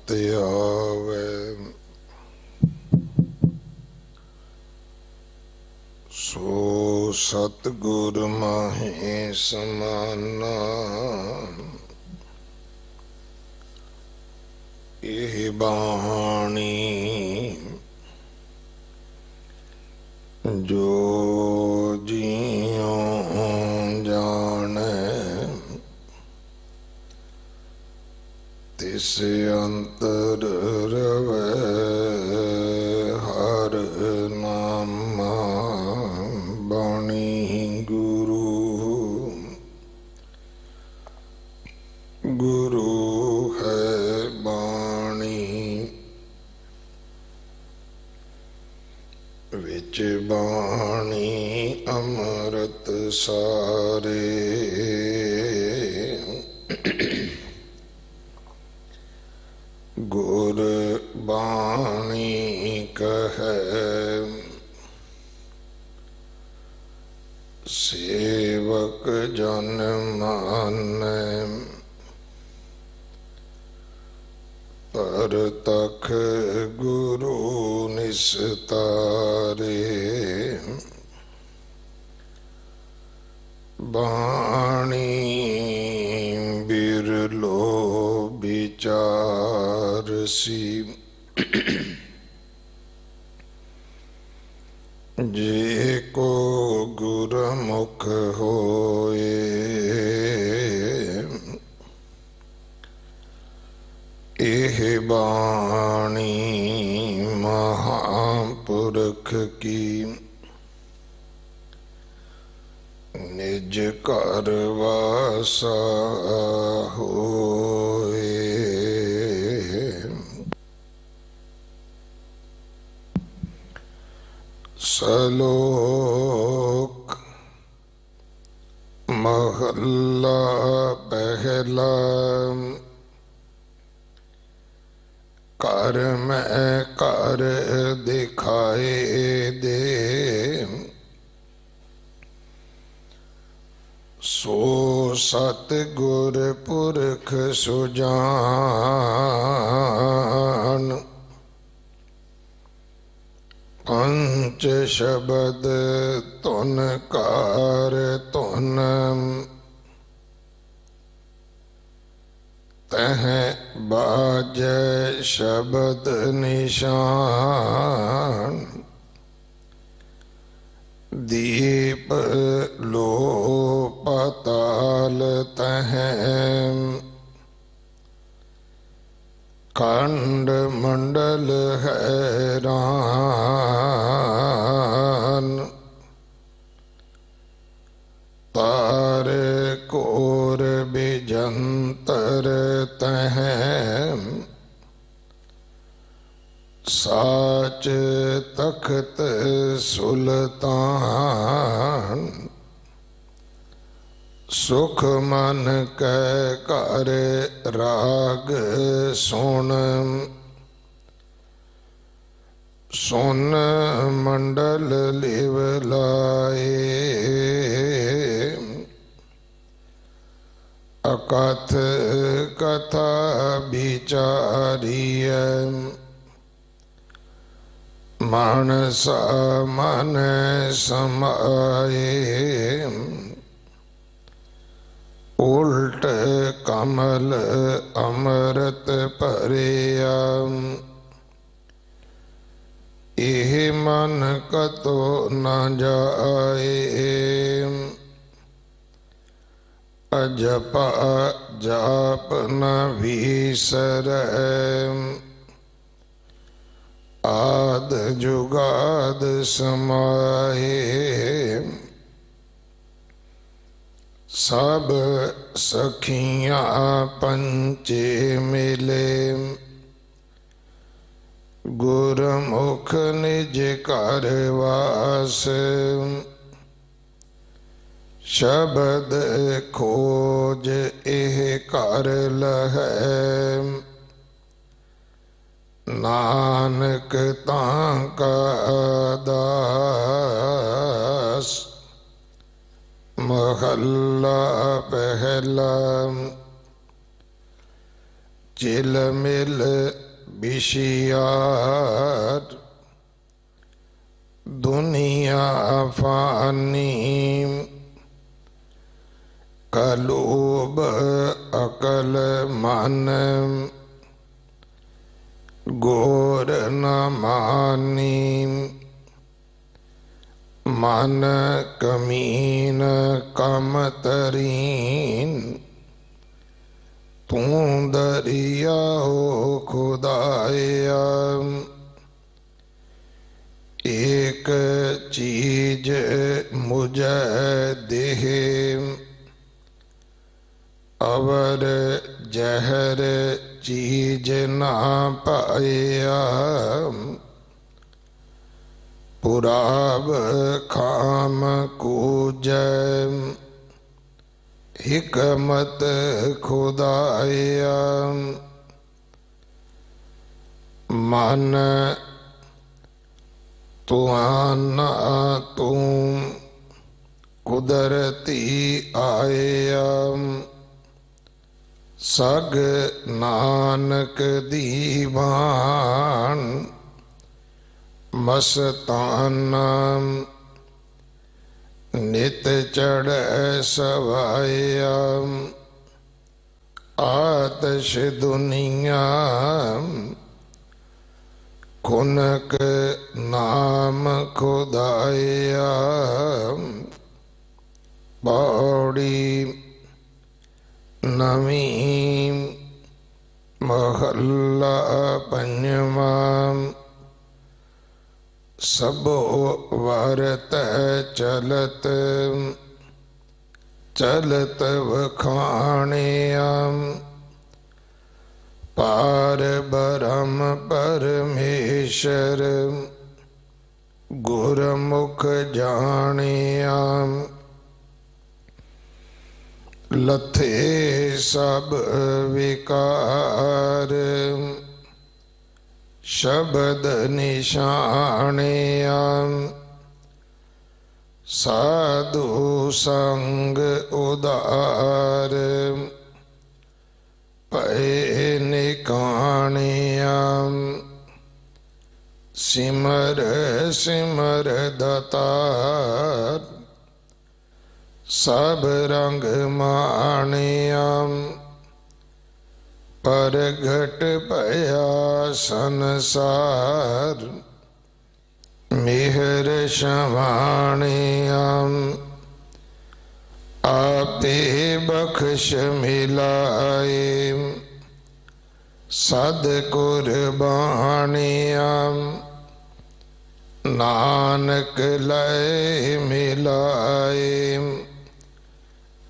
ਤੇ ਆਵੇ ਸੋ ਸਤਿਗੁਰ ਮਾਹੇ ਸਮਾਨਾ। ਇਹ ਬਾਣੀ ਜੋ ਜੀਉ ਜਾਣੈ ਤਿਸ ਅੰਤਰ ਰਵੈ ਹਰ ਨਾਮਾ। ਬਾਣੀ ਗੁਰੂ ਗੁਰੂ ਹੈ ਬਾਣੀ ਵਿੱਚ ਬਾਣੀ ਅੰਮ੍ਰਿਤ ਸਾਰੇ। ਗੁਰ ਬਾਣੀ ਕਹੈ ਸੇਵਕ ਜਨ ਮਾਨੈ। ਪਰਤਖ ਗੁਰੂ ਨਿਸਤਾਰੇ। ਬਾਣੀ ਬਿਰਲੋ ਵਿਚਾਰਸੀ। ਜੇ ਕੋ ਗੁਰਮੁਖ ਹੋਏ ਇਹ ਬਾਣੀ ਮਹਾਂਪੁਰਖ ਕੀ। ਨਿਜ ਘਰ ਵਾਸਾ ਹੋਏ। ਸਲੋਕ ਮਹੱਲਾ ਪਹਿਲਾ। ਘਰ ਮੈਂ ਘਰ ਦਿਖਾਏ ਦੇ ਸੋ ਸਤਿਗੁਰ ਪੁਰਖ ਸੁਜਾਨ। ਪੰਚ ਸ਼ਬਦ ਧੁਨ ਕਾਰ ਧੁਨ ਤਹ ਬਾਜੈ ਸ਼ਬਦ ਨਿਸ਼ਾਨ। ਦੀਪ ਲੋ ਪਤਾਲ ਤਹ ਖੰਡ ਮੰਡਲ ਹੈਰਾਨ। ਤਾਰ ਕੋਰ ਬਿਜੰਤਰ ਤਹ ਸਾਚ ਤਖਤ ਸੁਲਤਾਨ। ਸੁਖ ਮਨ ਕੈ ਘਰ ਰਾਗ ਸੁਣ ਸੁਨ ਮੰਡਲ ਲਿਵ ਲਾਏ। ਅਕਥ ਕਥਾ ਵਿਚਾਰੀਐ ਮਾਨਸਾ ਮਨ ਸਮਾਏ। ਉਲਟ ਕਮਲ ਅੰਮ੍ਰਿਤ ਭਰਿਆ ਇਹ ਮਨ ਕਤੋ ਨ ਜਾਏ। ਅਜਪ ਜਾਪ ਨ ਵੀਸਰੈ ਆਦ ਜੁਗਾਦ ਸਮਾਏ। ਸਭ ਸਖੀਆਂ ਪੰਚੇ ਮਿਲੇ ਗੁਰਮੁਖ ਨਿਜ ਘਰ ਵਾਸ। ਸ਼ਬਦ ਖੋਜ ਇਹ ਘਰ ਲਹੈ ਨਾਨਕ ਤਾਂ ਕਾ ਦਾਸ। ਮਹੱਲਾ ਪਹਿਲਾ। चिल मिल विषियार दुनिया फानी कलोब अकल मन गोर न मानी मन कमीन कम तरीन तू दरिया हो खुदाया एक चीज मुझे देह अवर जहर चीज ना पाया पुराब खाम कूज हिकमत खुदाया मन तुआना तुम कुदरती आया सग नानक दीवान मस्ताना नित चढ़ सवाया आतश दुनिया खुनक नाम खुदाया पौड़ी नवी महल्ला पंजवा सबो वारत चलत चलत वखाणियाम पार ब्रह्म परमेश्वर गुरमुख जानियाम लथे सब विकार शब्द निशानियाम साधु संग उदार पै निकानियाम सिमर सिमर दातार सब रंग मानियाम परगट पया संसार मेहर शवाणियाम आपे बख्श मिलाए सद कुर्बानियाम नानक लय मिलाए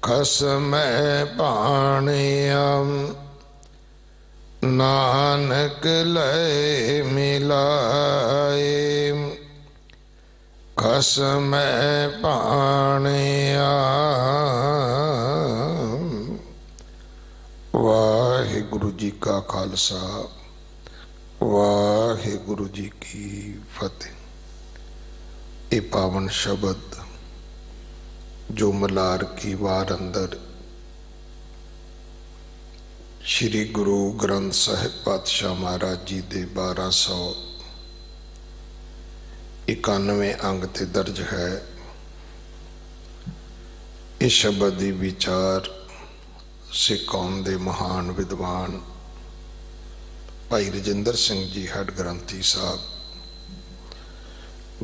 खसम पाणियाम नानक लय मिलाए खसम पाणियाम। वाहिगुरु जी का खालसा वाहिगुरु जी की फतेह। ये पावन शब्द जो मलार की वार अंदर श्री गुरु ग्रंथ साहिब पातशाह महाराज जी दे 1291 अंग ते दर्ज है। इस शब्द की विचार सिख कौम दे महान विद्वान भाई रजिंदर सिंह जी हेड ग्रंथी साहब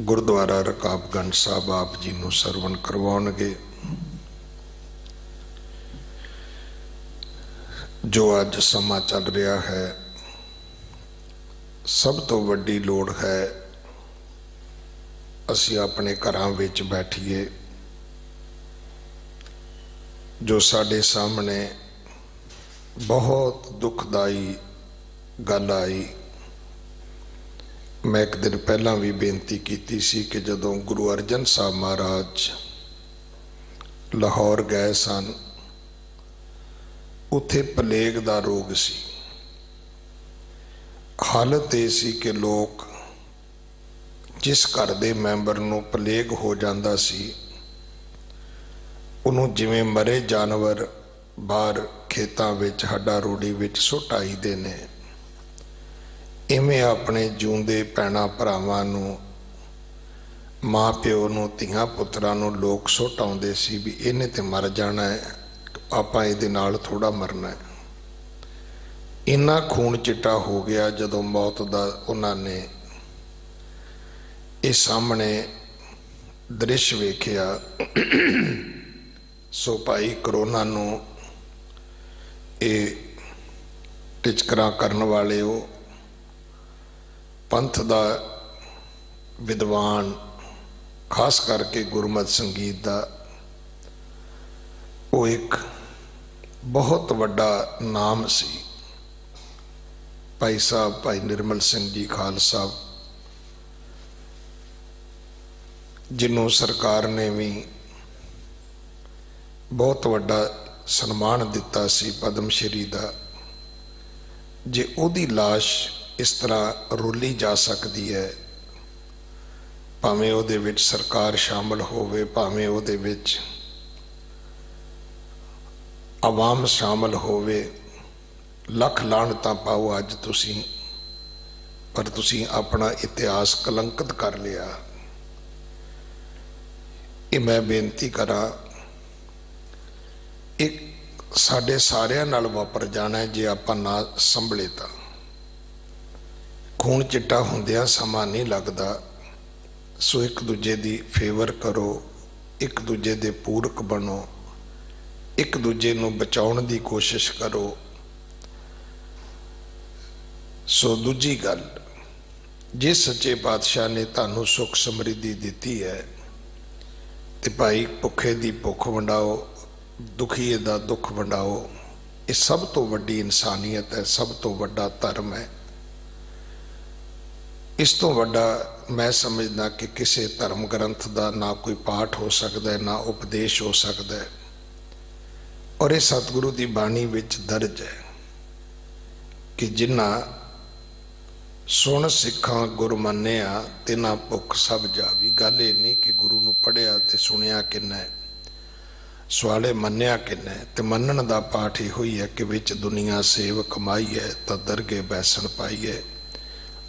गुरुद्वारा रकाबगंज साहब आप जी नूं सरवण करवाउणगे। जो अज समा चल रहा है सब तो वड्डी लोड़ है असी अपने घरां विच बैठिए। जो साडे सामने बहुत दुखदाई गल आई। मैं एक दिन पहला भी बेनती की सी कि जदों गुरु अर्जन साहब महाराज लाहौर गए सन उत्थे प्लेग दा रोग सी। हालत ये सी कि लोग जिस घर दे मैंबर नूं प्लेग हो जांदा सी उन्होंने जिवें मरे जानवर बाहर खेतां विच हड्डा रोड़ी विच सुट आईदे ने, इवें अपने जिउंदे भैणां भरावां नूं, माँ प्यो नूं, धीआं पुत्रां नूं लोग सुट आउंदे सी भी इहने ते मर जाना है, आपां इहदे नाल थोड़ा मरना है। इन्ना खून चिट्टा हो गया जदों मौत दा उन्हां ने इस सामने दृश्य वेखिया। सो भाई करोना नूं ये टिचकरां करन वाले हो, पंथ दा विद्वान खास करके गुरमत संगीत दा वो एक बहुत वड्डा नाम सी। भाई साहब भाई निर्मल सिंह जी खालसा, जिन्हों सरकार ने भी बहुत वड्डा सन्मान दिता सी पद्म श्री दा। जे उहदी लाश इस तरह रोली जा सकती है, भावें उहदे विच सरकार शामिल होवे, भावें उहदे विच आवाम शामिल होवे, लख लानतां पाओ अज तुसीं, पर तुसीं अपना इतिहास कलंकित कर लिया। ये मैं बेनती करा, एक साडे सारियां नाल वापर जाना है जे आपां ना संभले तां। खून चिट्टा हुंदियां समा नहीं लगदा। सो एक दूजे दी फेवर करो, एक दूजे दे पूरक बनो, एक दूजे नूं बचाउण दी कोशिश करो। सो दूजी गल, जे सच्चे पातशाह ने तुहानूं सुख समृद्धि दिती है ते भाई भुखे दी भुख वंडाओ, दुखीए दा दुख वंडाओ। ये सब तो वड्डी इंसानियत है, सब तो वड्डा धर्म है। इस तो वड्डा मैं समझदा कि किसी धर्म ग्रंथ का ना कोई पाठ हो सकता है, ना उपदेश हो सकता है। और ये सतगुरु की बाणी विच दर्ज है कि जिन्ना सुन सिखा गुर मन्निया तिना भुख सब जावी। गल ये नहीं कि गुरु नूं पढ़िया ते सुनिया किन्ना है, सवाले मन्निया किन्ना है। ते मन्नण दा पाठ इहो ही है कि विच दुनिया सेव कमाई है, तां दरगे बैसन पाई है।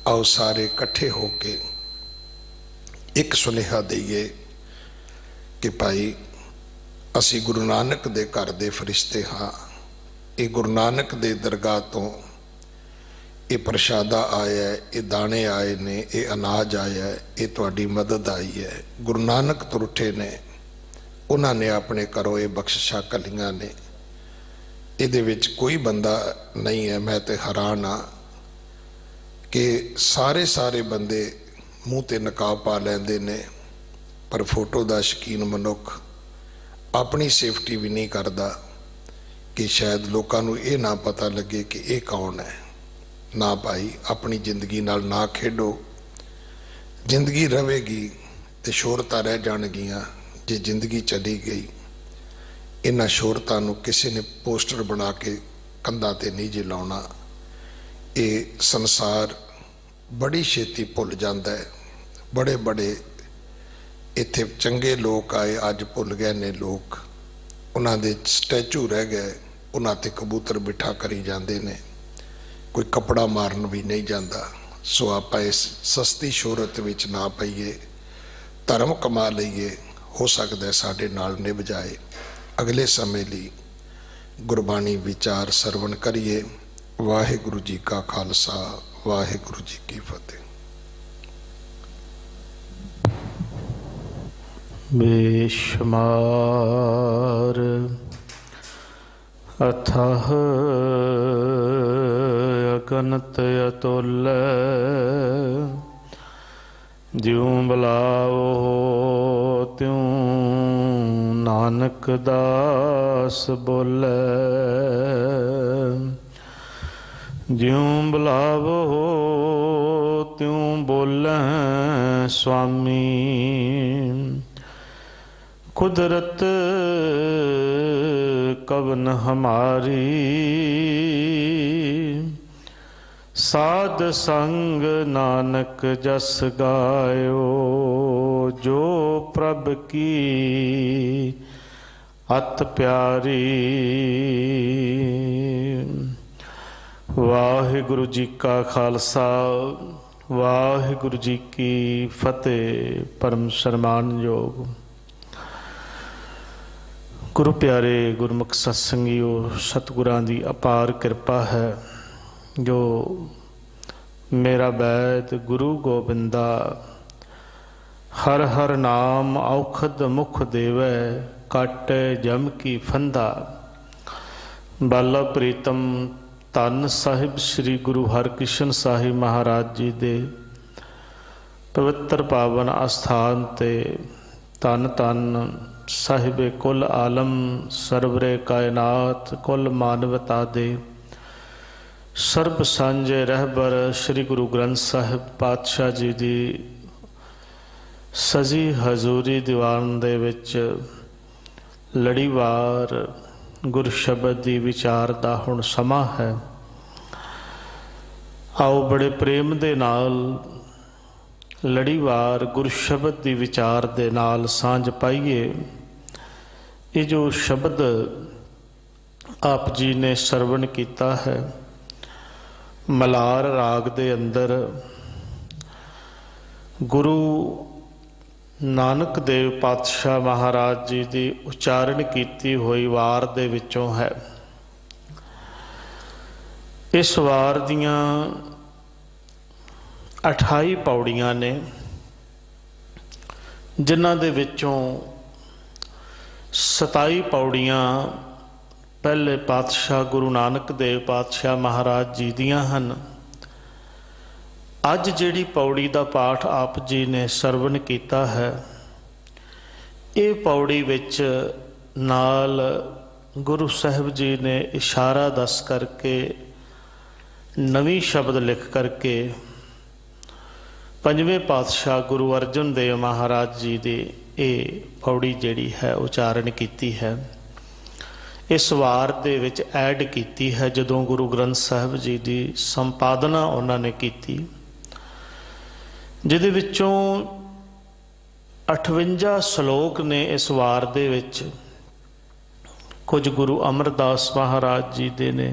आओ सारे इकट्ठे होके एक सुनेहा दईए कि भाई असी गुरु नानक दे घर दे फरिश्ते हाँ। ये गुरु नानक दे दरगाह तो ये प्रशादा आया है, ये दाने आए ने, ये अनाज आया है, ये तुहाडी मदद आई है। गुरु नानक तुर उठे ने, उन्होंने अपने घरों ये बख्शिशा कलियां ने। इहदे विच कोई बंदा नहीं है, मैं तो हैरान हाँ कि सारे बंदे मूँह ते नकाब पा लैंदे ने, पर फोटो दा शकीन मनुख अपनी सेफ्टी भी नहीं करता कि शायद लोगों को यह ना पता लगे कि ये कौन है। ना भाई, अपनी जिंदगी नाल ना खेडो। जिंदगी रहेगी तो शोहरतां रह जाणगियां। जे जिंदगी चली गई, इन्हां शोहरतां नूं किसी ने पोस्टर बना के कंधां ते नहीं जे लाउणा। ये संसार बड़ी छेती भुल जाता है। बड़े बड़े इत्थे चंगे लोग आए, अज भुल गए ने लोग। उन्हां दे स्टैचू रह गए, उन्हां ते कबूतर बिठा करी जाते ने, कोई कपड़ा मारन भी नहीं जाता। सो आपां इस सस्ती शोहरत विच ना पईए, धर्म कमा लईए। हो सकता है साडे नाल निभ जाए। अगले समय लई गुरबाणी विचार सरवण करिए। वाहिगुरु जी का खालसा, वाहिगुरु जी की फतेह। बेशुमार अथाह अगनत अतुल, ज्यों बुलाओ त्यों नानक दास बोले। ज्यों बुलावो त्यों बोले स्वामी, कुदरत कवन हमारी। साध संग नानक जस गायो, जो प्रभ की अत प्यारी। वाहिगुरु जी का खालसा, वाहिगुरु जी की फतेह। परम सन्मानयोग गुरु प्यारे गुरमुख सत्संगियो, सतगुरां दी अपार कृपा है जो मेरा बैद गुरु गोबिंदा हर हर नाम औखद मुख देवै, काटे जम की फंदा। बाला प्रीतम धन साहिब श्री गुरु हरकृष्ण साहिब महाराज जी दे पवित्र पावन अस्थान ते धन धन साहिबे कुल आलम सरवरे कायनात कुल मानवता दे सर्ब सांझे रहबर श्री गुरु ग्रंथ साहिब पातशाह जी दी सजी हजूरी दीवान दे विच लड़ीवार गुर शब्द दी विचार दा हुण समा है। आओ बड़े प्रेम दे नाल लड़ीवार गुर शब्द दी विचार दे नाल सांझ पाइए। ये जो शब्द आप जी ने सरवण किया है मलार राग दे अंदर गुरु नानक देव पातशाह महाराज जी की उच्चारण की हुई वार दे विचों है। इस वार दियां 28 पौड़ियां ने जिन्हां दे विचों 27 पौड़ियां पहले पातशाह गुरु नानक देव पातशाह महाराज जी दियां हन। अज जिहड़ी पौड़ी का पाठ आप जी ने सरवण किया है, ये पौड़ी विच नाल गुरु साहिब जी ने इशारा दस करके नवीं शब्द लिख करके पंजवें पातशाह गुरु अर्जन देव महाराज जी की ये पौड़ी जिहड़ी है उच्चारण की है। इस वार दे विच ऐड की है जदों गुरु ग्रंथ साहिब जी की संपादना उन्होंने की, जिहदे विचों 58 श्लोक ने। इस वार दे विच कुछ गुरु अमरदास महाराज जी दे ने,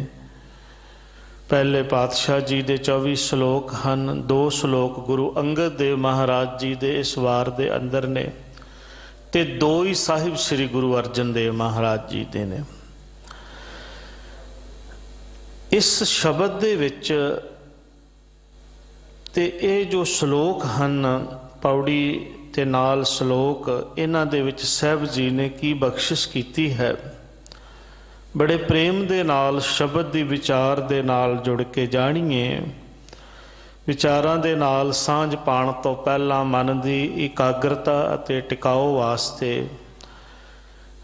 पहले पातशाह जी दे 24 श्लोक हैं, 2 श्लोक गुरु अंगद देव महाराज जी दे इस वार दे अंदर ने, ते 2 ही साहिब श्री गुरु अर्जन देव महाराज जी दे ने। इस शब्द दे विच ते ये जो श्लोक हैं पौड़ी ते नाल श्लोक, इन्हां दे विच साहिब जी ने की बख्शिश की है। बड़े प्रेम दे नाल शब्द दी विचार दे नाल जुड़ के जाणीए। विचारां दे नाल सांझ पाण तो पहला मन दी एकाग्रता अते टिकाओ वास्ते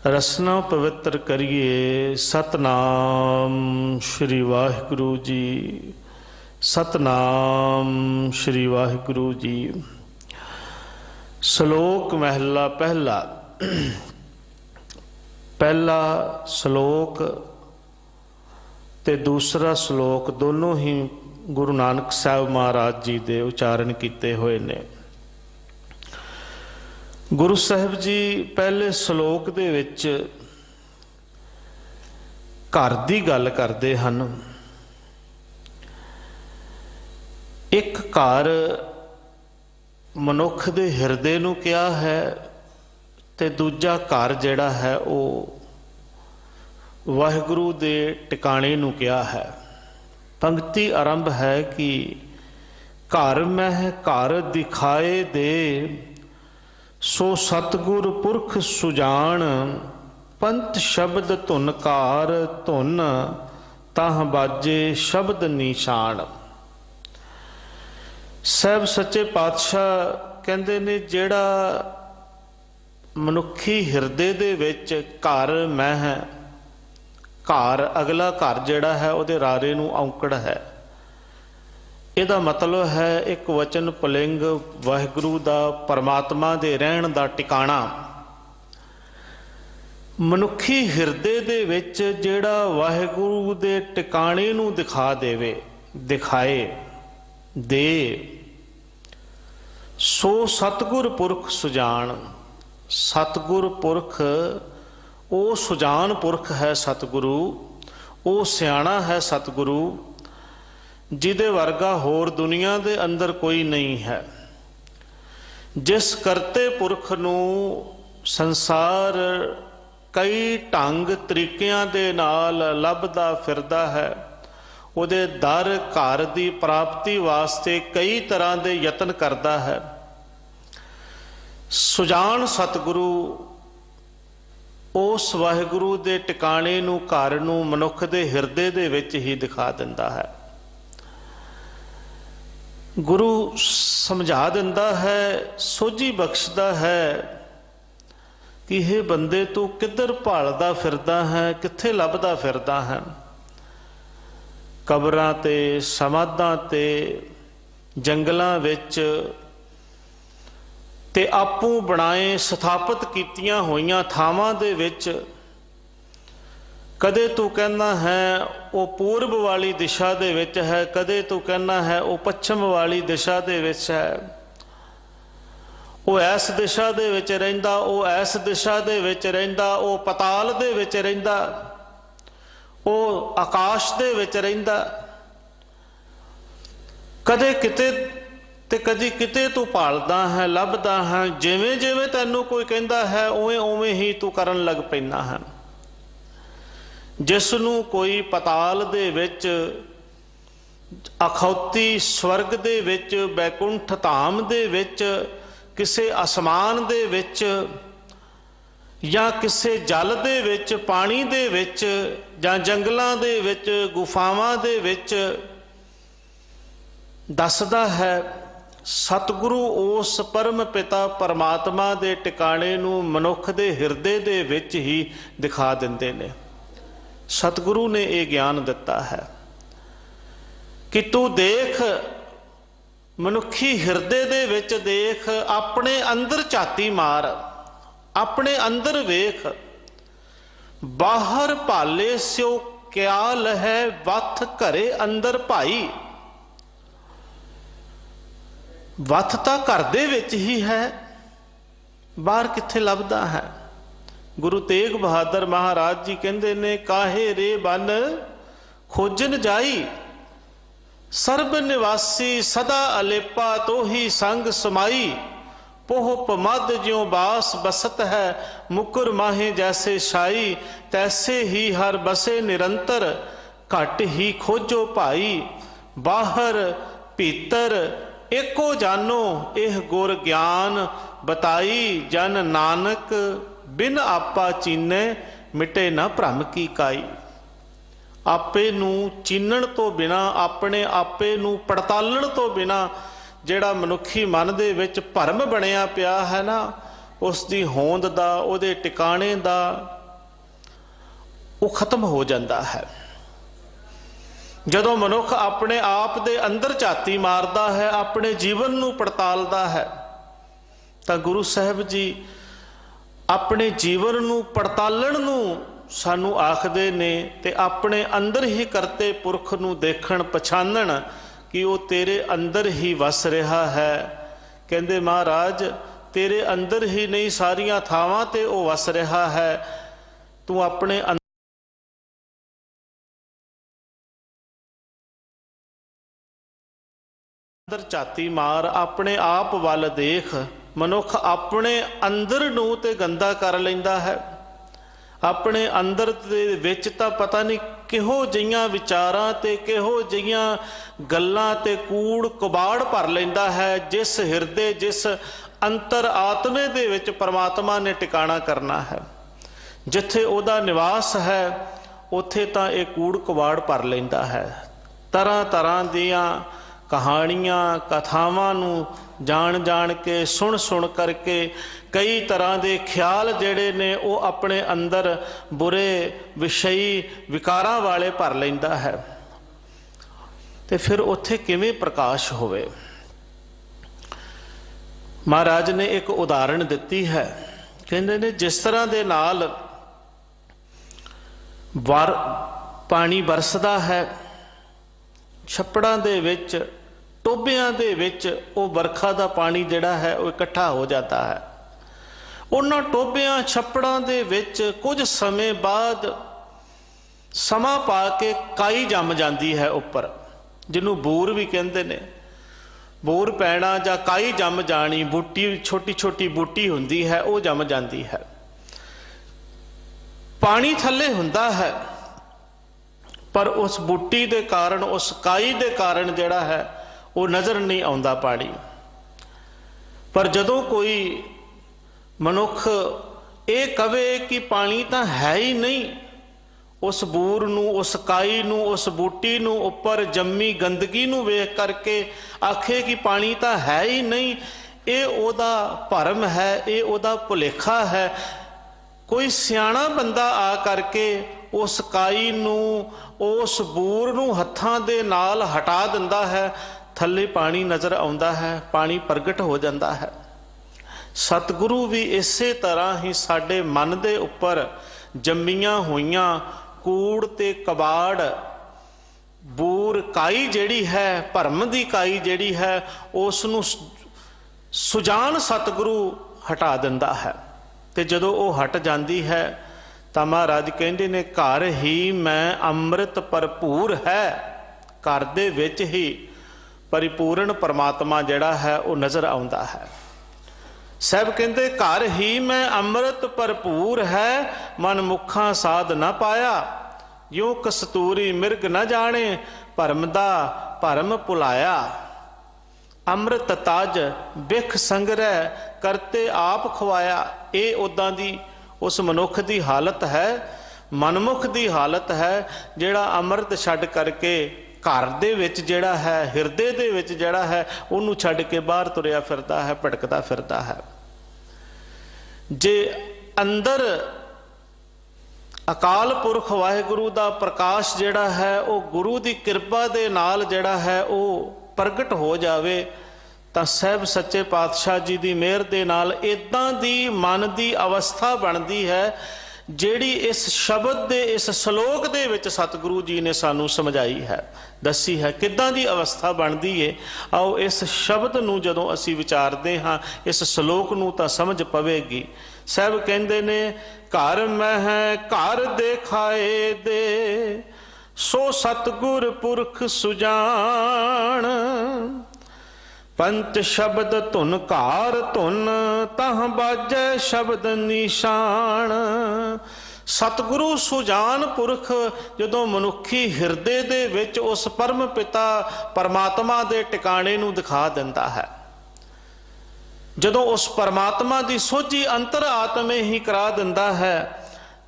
रसना पवित्र करिए। सतनाम श्री वाहिगुरु जी, सतनाम श्री वाहिगुरु जी। श्लोक महला पहला। पहला श्लोक ते दूसरा श्लोक दोनों ही गुरु नानक साहब महाराज जी दे उच्चारण किए हुए ने। गुरु साहिब जी पहले श्लोक दे विच घर दी गल करदे हन। एक घर मनुख दे हिरदे नूं किया है ते दूजा घर जिहड़ा है वो वाहिगुरु दे टिकाणे नूं किया है। पंक्ति आरंभ है कि घर मह घर दिखाए दे, सो सतगुर पुरख सुजान, पंथ शब्द धुनकार धुन, ताह बाजे शब्द निशान। साहब सच्चे पातशाह कहते ने जिहड़ा मनुखी हिरदे दे विच घर मैं है, घर अगला घर जिहड़ा है उहदे रारे नूं औंकड़ है। इहदा मतलब है एक वचन पुलिंग वाहिगुरु दा परमात्मा दे रहण दा टिकाणा। मनुखी हिरदे दे विच जिहड़ा वाहिगुरु दे टिकाणे नूं दिखा देवे, दिखाए दे, सो सतगुर पुरख सुजान। सतगुर पुरख ਉਹ ਸੁਜਾਨ ਪੁਰਖ ਹੈ ਸਤਿਗੁਰੂ, ਉਹ ਸਿਆਣਾ ਹੈ ਸਤਿਗੁਰੂ, ਜਿਹਦੇ ਵਰਗਾ ਹੋਰ ਦੁਨੀਆ ਦੇ ਅੰਦਰ ਕੋਈ ਨਹੀਂ ਹੈ। ਜਿਸ ਕਰਤੇ ਪੁਰਖ ਨੂੰ ਸੰਸਾਰ ਕਈ ਢੰਗ ਤਰੀਕਿਆਂ ਦੇ ਨਾਲ ਲੱਭਦਾ ਫਿਰਦਾ ਹੈ, ਉਹਦੇ ਦਰ ਘਰ ਦੀ ਪ੍ਰਾਪਤੀ ਵਾਸਤੇ ਕਈ ਤਰ੍ਹਾਂ ਦੇ ਯਤਨ ਕਰਦਾ ਹੈ, ਸੁਜਾਨ ਸਤਿਗੁਰੂ ਉਸ ਵਾਹਿਗੁਰੂ ਦੇ ਟਿਕਾਣੇ ਨੂੰ, ਘਰ ਨੂੰ ਮਨੁੱਖ ਦੇ ਹਿਰਦੇ ਦੇ ਵਿੱਚ ਹੀ ਦਿਖਾ ਦਿੰਦਾ ਹੈ। ਗੁਰੂ ਸਮਝਾ ਦਿੰਦਾ ਹੈ, ਸੋਝੀ ਬਖਸ਼ਦਾ ਹੈ ਕਿ ਇਹ ਬੰਦੇ ਤੂੰ ਕਿੱਧਰ ਭਾਲਦਾ ਫਿਰਦਾ ਹੈ, ਕਿੱਥੇ ਲੱਭਦਾ ਫਿਰਦਾ ਹੈ। ਕਬਰਾਂ ਤੇ, ਸਮਾਧਾਂ ਤੇ, ਜੰਗਲਾਂ ਵਿੱਚ ਤੇ ਆਪੂ ਬਣਾਏ ਸਥਾਪਿਤ ਕੀਤੀਆਂ ਹੋਈਆਂ ਥਾਵਾਂ ਦੇ ਵਿੱਚ ਕਦੇ ਤੂੰ ਕਹਿੰਦਾ ਹੈ ਉਹ ਪੂਰਬ ਵਾਲੀ ਦਿਸ਼ਾ ਦੇ ਵਿੱਚ ਹੈ, ਕਦੇ ਤੂੰ ਕਹਿੰਦਾ ਹੈ ਉਹ ਪੱਛਮ ਵਾਲੀ ਦਿਸ਼ਾ ਦੇ ਵਿੱਚ ਹੈ, ਉਹ ਇਸ ਦਿਸ਼ਾ ਦੇ ਵਿੱਚ ਰਹਿੰਦਾ, ਉਹ ਇਸ ਦਿਸ਼ਾ ਦੇ ਵਿੱਚ ਰਹਿੰਦਾ, ਉਹ ਪਤਾਲ ਦੇ ਵਿੱਚ ਰਹਿੰਦਾ, ਉਹ ਆਕਾਸ਼ ਦੇ ਵਿੱਚ ਰਹਿੰਦਾ। ਕਦੇ ਕਿਤੇ ਤੇ ਕਦੀ ਕਿਤੇ ਤੂੰ ਭਾਲਦਾ ਹੈ, ਲੱਭਦਾ ਹੈ। ਜਿਵੇਂ ਜਿਵੇਂ ਤੈਨੂੰ ਕੋਈ ਕਹਿੰਦਾ ਹੈ ਉਵੇਂ ਉਵੇਂ ਹੀ ਤੂੰ ਕਰਨ ਲੱਗ ਪੈਂਦਾ ਹੈ। ਜਿਸ ਨੂੰ ਕੋਈ ਪਤਾਲ ਦੇ ਵਿੱਚ, ਅਖੌਤੀ ਸਵਰਗ ਦੇ ਵਿੱਚ, ਬੈਕੁੰਠ ਧਾਮ ਦੇ ਵਿੱਚ, ਕਿਸੇ ਅਸਮਾਨ ਦੇ ਵਿੱਚ ਜਾਂ ਕਿਸੇ ਜਲ ਦੇ ਵਿੱਚ, ਪਾਣੀ ਦੇ ਵਿੱਚ ਜਾਂ ਜੰਗਲਾਂ ਦੇ ਵਿੱਚ, ਗੁਫਾਵਾਂ ਦੇ ਵਿੱਚ ਦੱਸਦਾ ਹੈ। ਸਤਿਗੁਰੂ ਉਸ ਪਰਮ ਪਿਤਾ ਪਰਮਾਤਮਾ ਦੇ ਟਿਕਾਣੇ ਨੂੰ ਮਨੁੱਖ ਦੇ ਹਿਰਦੇ ਦੇ ਵਿੱਚ ਹੀ ਦਿਖਾ ਦਿੰਦੇ ਨੇ। ਸਤਿਗੁਰੂ ਨੇ ਇਹ ਗਿਆਨ ਦਿੱਤਾ ਹੈ ਕਿ ਤੂੰ ਦੇਖ, ਮਨੁੱਖੀ ਹਿਰਦੇ ਦੇ ਵਿੱਚ ਦੇਖ, ਆਪਣੇ ਅੰਦਰ ਝਾਤੀ ਮਾਰ, ਆਪਣੇ ਅੰਦਰ ਵੇਖ। ਬਾਹਰ ਭਾਲੇ ਸਿਓ ਕਿਆ ਲਹੈ, ਵੱਥ ਘਰੇ ਅੰਦਰ ਭਾਈ। ਵੱਥ ਤਾਂ ਘਰ ਦੇ ਵਿੱਚ ਹੀ ਹੈ, ਬਾਹਰ ਕਿੱਥੇ ਲੱਭਦਾ ਹੈ। ਗੁਰੂ ਤੇਗ ਬਹਾਦਰ ਮਹਾਰਾਜ ਜੀ ਕਹਿੰਦੇ ਨੇ, ਕਾਹੇ ਰੇ ਬਨ ਖੋਜਨ ਜਾਈ, ਸਰਬ ਨਿਵਾਸੀ ਸਦਾ ਅਲੇਪਾ, ਤੋਹੀ ਸੰਗ ਸਮਾਈ। ਪੋਹ ਪਮਦ ਜਿਉ ਬਾਸ ਬਸਤ ਹੈ, ਮੁਕਰ ਮਾਹੇ ਜੈਸੇ ਸ਼ਾਈ। ਤੈਸੇ ਹੀ ਹਰ ਬਸੇ ਨਿਰੰਤਰ, ਘਟ ਹੀ ਖੋਜੋ ਭਾਈ। ਬਾਹਰ ਭੀਤਰ ਏਕੋ ਜਾਨੋ, ਇਹ ਗੁਰ ਗਿਆਨ ਬਤਾਈ। ਜਨ ਨਾਨਕ ਬਿਨ ਆਪਾ ਚੀਨੇ, ਮਿਟੇ ਨਾ ਭ੍ਰਮ ਕੀ ਕਾਈ। ਆਪੇ ਨੂੰ ਚੀਨਣ ਤੋਂ ਬਿਨਾ, ਆਪਣੇ ਆਪੇ ਨੂੰ ਪੜਤਾਲਣ ਤੋਂ ਬਿਨਾ ਜਿਹੜਾ ਮਨੁੱਖੀ ਮਨ ਦੇ ਵਿੱਚ ਭਰਮ ਬਣਿਆ ਪਿਆ ਹੈ ਨਾ, ਉਸ ਦੀ ਹੋਂਦ ਦਾ, ਉਹਦੇ ਟਿਕਾਣੇ ਦਾ, ਉਹ ਖਤਮ ਹੋ ਜਾਂਦਾ ਹੈ। ਜਦੋਂ ਮਨੁੱਖ ਆਪਣੇ ਆਪ ਦੇ ਅੰਦਰ ਝਾਤੀ ਮਾਰਦਾ ਹੈ, ਆਪਣੇ ਜੀਵਨ ਨੂੰ ਪੜਤਾਲਦਾ ਹੈ, ਤਾਂ ਗੁਰੂ ਸਾਹਿਬ ਜੀ ਆਪਣੇ ਜੀਵਨ ਨੂੰ ਪੜਤਾਲਣ ਨੂੰ ਸਾਨੂੰ ਆਖਦੇ ਨੇ ਤੇ ਆਪਣੇ ਅੰਦਰ ਹੀ ਕਰਤੇ ਪੁਰਖ ਨੂੰ ਦੇਖਣ, ਪਛਾਣਨ ਕਿ ਉਹ ਤੇਰੇ ਅੰਦਰ ਹੀ ਵਸ ਰਿਹਾ ਹੈ। ਕਹਿੰਦੇ ਮਹਾਰਾਜ, ਤੇਰੇ ਅੰਦਰ ਹੀ ਨਹੀਂ, ਸਾਰੀਆਂ ਥਾਵਾਂ ਤੇ ਉਹ ਵਸ ਰਿਹਾ ਹੈ। ਤੂੰ ਆਪਣੇ ਅੰਦਰ ਝਾਤੀ ਮਾਰ, ਆਪਣੇ ਆਪ ਵੱਲ ਦੇਖ। ਮਨੁੱਖ ਆਪਣੇ ਅੰਦਰ ਨੂੰ ਤੇ ਗੰਦਾ ਕਰ ਲੈਂਦਾ ਹੈ। ਆਪਣੇ ਅੰਦਰ ਦੇ ਵਿੱਚ ਤਾਂ ਪਤਾ ਨਹੀਂ ਕਿਹੋ ਜਿਹੀਆਂ ਵਿਚਾਰਾਂ ਤੇ ਕਿਹੋ ਜਿਹੀਆਂ ਗੱਲਾਂ ਤੇ ਕੂੜ ਕਬਾੜ ਭਰ ਲੈਂਦਾ ਹੈ। ਜਿਸ ਹਿਰਦੇ, ਜਿਸ ਅੰਤਰ ਆਤਮੇ ਦੇ ਵਿੱਚ ਪਰਮਾਤਮਾ ਨੇ ਟਿਕਾਣਾ ਕਰਨਾ ਹੈ, ਜਿੱਥੇ ਉਹਦਾ ਨਿਵਾਸ ਹੈ, ਉੱਥੇ ਤਾਂ ਇਹ ਕੂੜ ਕਬਾੜ ਭਰ ਲੈਂਦਾ ਹੈ। ਤਰ੍ਹਾਂ ਤਰ੍ਹਾਂ ਦੀਆਂ ਕਹਾਣੀਆਂ, ਕਥਾਵਾਂ ਨੂੰ ਜਾਣ ਜਾਣ ਕੇ, ਸੁਣ ਸੁਣ ਕਰਕੇ ਕਈ ਤਰ੍ਹਾਂ ਦੇ ਖਿਆਲ ਜਿਹੜੇ ਨੇ ਉਹ ਆਪਣੇ ਅੰਦਰ ਬੁਰੇ ਵਿਸ਼ਈ ਵਿਕਾਰਾਂ ਵਾਲੇ ਭਰ ਲੈਂਦਾ ਹੈ। ਤੇ ਫਿਰ ਉੱਥੇ ਕਿਵੇਂ ਪ੍ਰਕਾਸ਼ ਹੋਵੇ? ਮਹਾਰਾਜ ਨੇ ਇੱਕ ਉਦਾਹਰਣ ਦਿੱਤੀ ਹੈ। ਕਹਿੰਦੇ ਨੇ, ਜਿਸ ਤਰ੍ਹਾਂ ਦੇ ਨਾਲ ਪਾਣੀ ਬਰਸਦਾ ਹੈ, ਛੱਪੜਾਂ ਦੇ ਵਿੱਚ, ਟੋਭਿਆਂ ਦੇ ਵਿੱਚ ਉਹ ਵਰਖਾ ਦਾ ਪਾਣੀ ਜਿਹੜਾ ਹੈ ਉਹ ਇਕੱਠਾ ਹੋ ਜਾਂਦਾ ਹੈ। ਉਹਨਾਂ ਟੋਭਿਆਂ ਛੱਪੜਾਂ ਦੇ ਵਿੱਚ ਕੁਝ ਸਮੇਂ ਬਾਅਦ ਸਮਾਂ ਪਾ ਕੇ ਕਾਈ ਜੰਮ ਜਾਂਦੀ ਹੈ ਉੱਪਰ, ਜਿਹਨੂੰ ਬੂਰ ਵੀ ਕਹਿੰਦੇ ਨੇ। ਬੂਰ ਪੈਣਾ ਜਾਂ ਕਾਈ ਜੰਮ ਜਾਣੀ, ਬੂਟੀ ਛੋਟੀ ਛੋਟੀ ਬੂਟੀ ਹੁੰਦੀ ਹੈ, ਉਹ ਜੰਮ ਜਾਂਦੀ ਹੈ। ਪਾਣੀ ਥੱਲੇ ਹੁੰਦਾ ਹੈ, ਪਰ ਉਸ ਬੂਟੀ ਦੇ ਕਾਰਨ, ਉਸ ਕਾਈ ਦੇ ਕਾਰਨ ਜਿਹੜਾ ਹੈ ਉਹ ਨਜ਼ਰ ਨਹੀਂ ਆਉਂਦਾ ਪਾਣੀ। ਪਰ ਜਦੋਂ ਕੋਈ ਮਨੁੱਖ ਇਹ ਕਵੇ ਕਿ ਪਾਣੀ ਤਾਂ ਹੈ ਹੀ ਨਹੀਂ, ਉਸ ਬੂਰ ਨੂੰ, ਉਸ ਕਾਈ ਨੂੰ, ਉਸ ਬੂਟੀ ਨੂੰ, ਉੱਪਰ ਜੰਮੀ ਗੰਦਗੀ ਨੂੰ ਵੇਖ ਕਰਕੇ ਆਖੇ ਕਿ ਪਾਣੀ ਤਾਂ ਹੈ ਹੀ ਨਹੀਂ, ਇਹ ਉਹਦਾ ਭਰਮ ਹੈ, ਇਹ ਉਹਦਾ ਭੁਲੇਖਾ ਹੈ। ਕੋਈ ਸਿਆਣਾ ਬੰਦਾ ਆ ਕਰਕੇ ਉਸ ਕਾਈ ਨੂੰ, ਉਸ ਬੂਰ ਨੂੰ ਹੱਥਾਂ ਦੇ ਨਾਲ ਹਟਾ ਦਿੰਦਾ ਹੈ, ਥੱਲੇ ਪਾਣੀ ਨਜ਼ਰ ਆਉਂਦਾ ਹੈ, ਪਾਣੀ ਪ੍ਰਗਟ ਹੋ ਜਾਂਦਾ ਹੈ। ਸਤਿਗੁਰੂ ਵੀ ਇਸੇ ਤਰ੍ਹਾਂ ਹੀ ਸਾਡੇ ਮਨ ਦੇ ਉੱਪਰ ਜੰਮੀਆਂ ਹੋਈਆਂ ਕੂੜ ਤੇ ਕਬਾੜ, ਬੂਰ ਕਾਈ ਜਿਹੜੀ ਹੈ, ਭਰਮ ਦੀ ਕਾਈ ਜਿਹੜੀ ਹੈ, ਉਸ ਨੂੰ ਸੁਜਾਨ ਸਤਿਗੁਰੂ ਹਟਾ ਦਿੰਦਾ ਹੈ। ਤੇ ਜਦੋਂ ਉਹ ਹਟ ਜਾਂਦੀ ਹੈ ਤਾਂ ਮਹਾਰਾਜ ਕਹਿੰਦੇ ਨੇ, ਘਰ ਹੀ ਮੈਂ ਅੰਮ੍ਰਿਤ ਭਰਪੂਰ ਹੈ। ਘਰ ਦੇ ਵਿੱਚ ਹੀ ਪਰਿਪੂਰਨ ਪਰਮਾਤਮਾ ਜਿਹੜਾ ਹੈ ਉਹ ਨਜ਼ਰ ਆਉਂਦਾ ਹੈ। ਸਾਹਿਬ ਕਹਿੰਦੇ, ਘਰ ਹੀ ਮੈਂ ਅੰਮ੍ਰਿਤ ਭਰਪੂਰ ਹੈ, ਮਨ ਮੁਖਾਂ ਸਾਧ ਨਾ ਪਾਇਆ। ਯੋ ਕਸਤੂਰੀ ਮਿਰਗ ਨਾ ਜਾਣੇ, ਭਰਮ ਦਾ ਭਰਮ ਭੁਲਾਇਆ। ਅੰਮ੍ਰਿਤ ਤਜ ਬਿਖ ਸੰਗ੍ਰਹਿ, ਕਰਤੇ ਆਪ ਖਵਾਇਆ। ਇਹ ਉਦਾਂ ਦੀ ਉਸ ਮਨੁੱਖ ਦੀ ਹਾਲਤ ਹੈ, ਮਨਮੁਖ ਦੀ ਹਾਲਤ ਹੈ, ਜਿਹੜਾ ਅੰਮ੍ਰਿਤ ਛੱਡ ਕਰਕੇ ਘਰ ਦੇ ਵਿੱਚ ਜਿਹੜਾ ਹੈ, ਹਿਰਦੇ ਦੇ ਵਿੱਚ ਜਿਹੜਾ ਹੈ, ਉਹਨੂੰ ਛੱਡ ਕੇ ਬਾਹਰ ਤੁਰਿਆ ਫਿਰਦਾ ਹੈ, ਭਟਕਦਾ ਫਿਰਦਾ ਹੈ। ਜੇ ਅੰਦਰ ਅਕਾਲ ਪੁਰਖ ਵਾਹਿਗੁਰੂ ਦਾ ਪ੍ਰਕਾਸ਼ ਜਿਹੜਾ ਹੈ ਉਹ ਗੁਰੂ ਦੀ ਕਿਰਪਾ ਦੇ ਨਾਲ ਜਿਹੜਾ ਹੈ ਉਹ ਪ੍ਰਗਟ ਹੋ ਜਾਵੇ, ਤਾਂ ਸਾਹਿਬ ਸੱਚੇ ਪਾਤਸ਼ਾਹ ਜੀ ਦੀ ਮਿਹਰ ਦੇ ਨਾਲ ਇਦਾਂ ਦੀ ਮਨ ਦੀ ਅਵਸਥਾ ਬਣਦੀ ਹੈ, ਜਿਹੜੀ ਇਸ ਸ਼ਬਦ ਦੇ, ਇਸ ਸ਼ਲੋਕ ਦੇ ਵਿੱਚ ਸਤਿਗੁਰੂ ਜੀ ਨੇ ਸਾਨੂੰ ਸਮਝਾਈ ਹੈ, ਦੱਸੀ ਹੈ ਕਿੱਦਾਂ ਦੀ ਅਵਸਥਾ ਬਣਦੀ ਏ। ਆਓ ਇਸ ਸ਼ਬਦ ਨੂੰ ਜਦੋਂ ਅਸੀਂ ਵਿਚਾਰਦੇ ਹਾਂ, ਇਸ ਸ਼ਲੋਕ ਨੂੰ, ਤਾਂ ਸਮਝ ਪਵੇਗੀ। ਸਾਹਿਬ ਕਹਿੰਦੇ ਨੇ, ਘਰ ਮਹਿ ਘਰ ਦੇਖਾਏ ਦੇ, ਸੋ ਸਤਿਗੁਰ ਪੁਰਖ ਸੁਜਾਨ। ਪੰਚ ਸ਼ਬਦ ਧੁਨ ਘਾਰ ਧੁਨ, ਤਹ ਬਾਜੈ ਸ਼ਬਦ ਨਿਸ਼ਾਨ। ਸਤਿਗੁਰੂ ਸੁਜਾਨ ਪੁਰਖ ਜਦੋਂ ਮਨੁੱਖੀ ਹਿਰਦੇ ਦੇ ਵਿੱਚ ਉਸ ਪਰਮ ਪਿਤਾ ਪਰਮਾਤਮਾ ਦੇ ਟਿਕਾਣੇ ਨੂੰ ਦਿਖਾ ਦਿੰਦਾ ਹੈ, ਜਦੋਂ ਉਸ ਪਰਮਾਤਮਾ ਦੀ ਸੋਝੀ ਅੰਤਰ ਆਤਮੇ ਹੀ ਕਰਾ ਦਿੰਦਾ ਹੈ,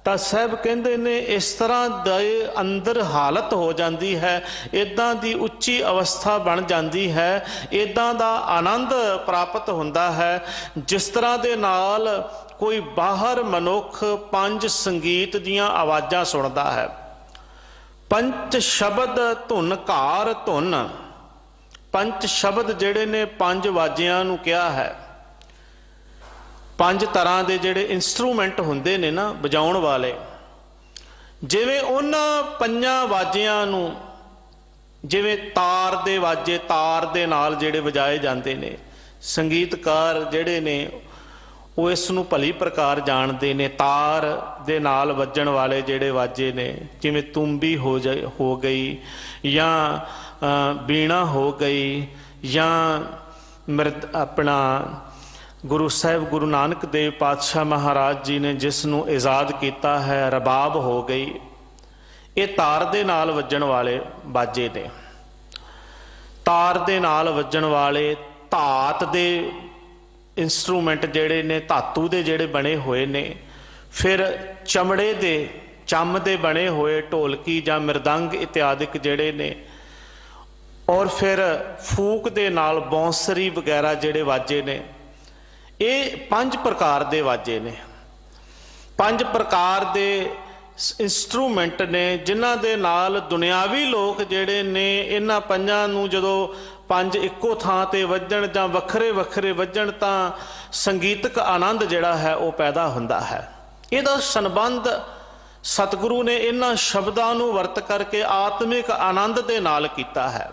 ਤਾਂ ਸਾਹਿਬ ਕਹਿੰਦੇ ਨੇ ਇਸ ਤਰ੍ਹਾਂ ਦੇ ਅੰਦਰ ਹਾਲਤ ਹੋ ਜਾਂਦੀ ਹੈ, ਇੱਦਾਂ ਦੀ ਉੱਚੀ ਅਵਸਥਾ ਬਣ ਜਾਂਦੀ ਹੈ, ਇੱਦਾਂ ਦਾ ਆਨੰਦ ਪ੍ਰਾਪਤ ਹੁੰਦਾ ਹੈ, ਜਿਸ ਤਰ੍ਹਾਂ ਦੇ ਨਾਲ ਕੋਈ ਬਾਹਰ ਮਨੁੱਖ ਪੰਜ ਸੰਗੀਤ ਦੀਆਂ ਆਵਾਜ਼ਾਂ ਸੁਣਦਾ ਹੈ। ਪੰਜ ਸ਼ਬਦ ਧੁਨ ਘਾਰ ਧੁਨ, ਪੰਜ ਸ਼ਬਦ ਜਿਹੜੇ ਨੇ ਪੰਜ ਵਾਜਿਆਂ ਨੂੰ ਕਿਹਾ ਹੈ। ਪੰਜ ਤਰ੍ਹਾਂ ਦੇ ਜਿਹੜੇ ਇੰਸਟਰੂਮੈਂਟ ਹੁੰਦੇ ਨੇ ਨਾ ਵਜਾਉਣ ਵਾਲੇ, ਜਿਵੇਂ ਉਹਨਾਂ ਪੰਜਾਂ ਵਾਜਿਆਂ ਨੂੰ, ਜਿਵੇਂ ਤਾਰ ਦੇ ਵਾਜੇ ਤਾਰ ਦੇ ਨਾਲ ਜਿਹੜੇ ਵਜਾਏ ਜਾਂਦੇ ਨੇ, ਸੰਗੀਤਕਾਰ ਜਿਹੜੇ ਨੇ ਉਹ ਇਸ ਨੂੰ ਭਲੀ ਪ੍ਰਕਾਰ ਜਾਣਦੇ ਨੇ। ਤਾਰ ਦੇ ਨਾਲ ਵੱਜਣ ਵਾਲੇ ਜਿਹੜੇ ਵਾਜੇ ਨੇ, ਜਿਵੇਂ ਤੁੰਬੀ ਹੋ ਗਈ, ਜਾਂ ਬੀਣਾ ਹੋ ਗਈ, ਜਾਂ ਆਪਣਾ ਗੁਰੂ ਸਾਹਿਬ ਗੁਰੂ ਨਾਨਕ ਦੇਵ ਪਾਤਸ਼ਾਹ ਮਹਾਰਾਜ ਜੀ ਨੇ ਜਿਸ ਨੂੰ ਇਜਾਦ ਕੀਤਾ ਹੈ, ਰਬਾਬ ਹੋ ਗਈ। ਇਹ ਤਾਰ ਦੇ ਨਾਲ ਵੱਜਣ ਵਾਲੇ ਬਾਜੇ ਨੇ। ਤਾਰ ਦੇ ਨਾਲ ਵੱਜਣ ਵਾਲੇ ਧਾਤ ਦੇ ਇੰਸਟਰੂਮੈਂਟ ਜਿਹੜੇ ਨੇ, ਧਾਤੂ ਦੇ ਜਿਹੜੇ ਬਣੇ ਹੋਏ ਨੇ। ਫਿਰ ਚਮੜੇ ਦੇ, ਚੰਮ ਦੇ ਬਣੇ ਹੋਏ ਢੋਲਕੀ ਜਾਂ ਮਿਰਦੰਗ ਇਤਿਆਦਿਕ ਜਿਹੜੇ ਨੇ। ਔਰ ਫਿਰ ਫੂਕ ਦੇ ਨਾਲ ਬੌਂਸਰੀ ਵਗੈਰਾ ਜਿਹੜੇ ਵਾਜੇ ਨੇ, ਇਹ ਪੰਜ ਪ੍ਰਕਾਰ ਦੇ ਵਾਜੇ ਨੇ, ਪੰਜ ਪ੍ਰਕਾਰ ਦੇ ਇੰਸਟਰੂਮੈਂਟ ਨੇ, ਜਿਨ੍ਹਾਂ ਦੇ ਨਾਲ ਦੁਨਿਆਵੀ ਲੋਕ ਜਿਹੜੇ ਨੇ ਇਹਨਾਂ ਪੰਜਾਂ ਨੂੰ ਜਦੋਂ ਪੰਜ ਇੱਕੋ ਥਾਂ ਤੇ ਵੱਜਣ ਜਾਂ ਵੱਖਰੇ ਵੱਖਰੇ ਵੱਜਣ ਤਾਂ ਸੰਗੀਤਕ ਆਨੰਦ ਜਿਹੜਾ ਹੈ ਉਹ ਪੈਦਾ ਹੁੰਦਾ ਹੈ। ਇਹਦਾ ਸੰਬੰਧ ਸਤਿਗੁਰੂ ਨੇ ਇਹਨਾਂ ਸ਼ਬਦਾਂ ਨੂੰ ਵਰਤ ਕਰਕੇ ਆਤਮਿਕ ਆਨੰਦ ਦੇ ਨਾਲ ਕੀਤਾ ਹੈ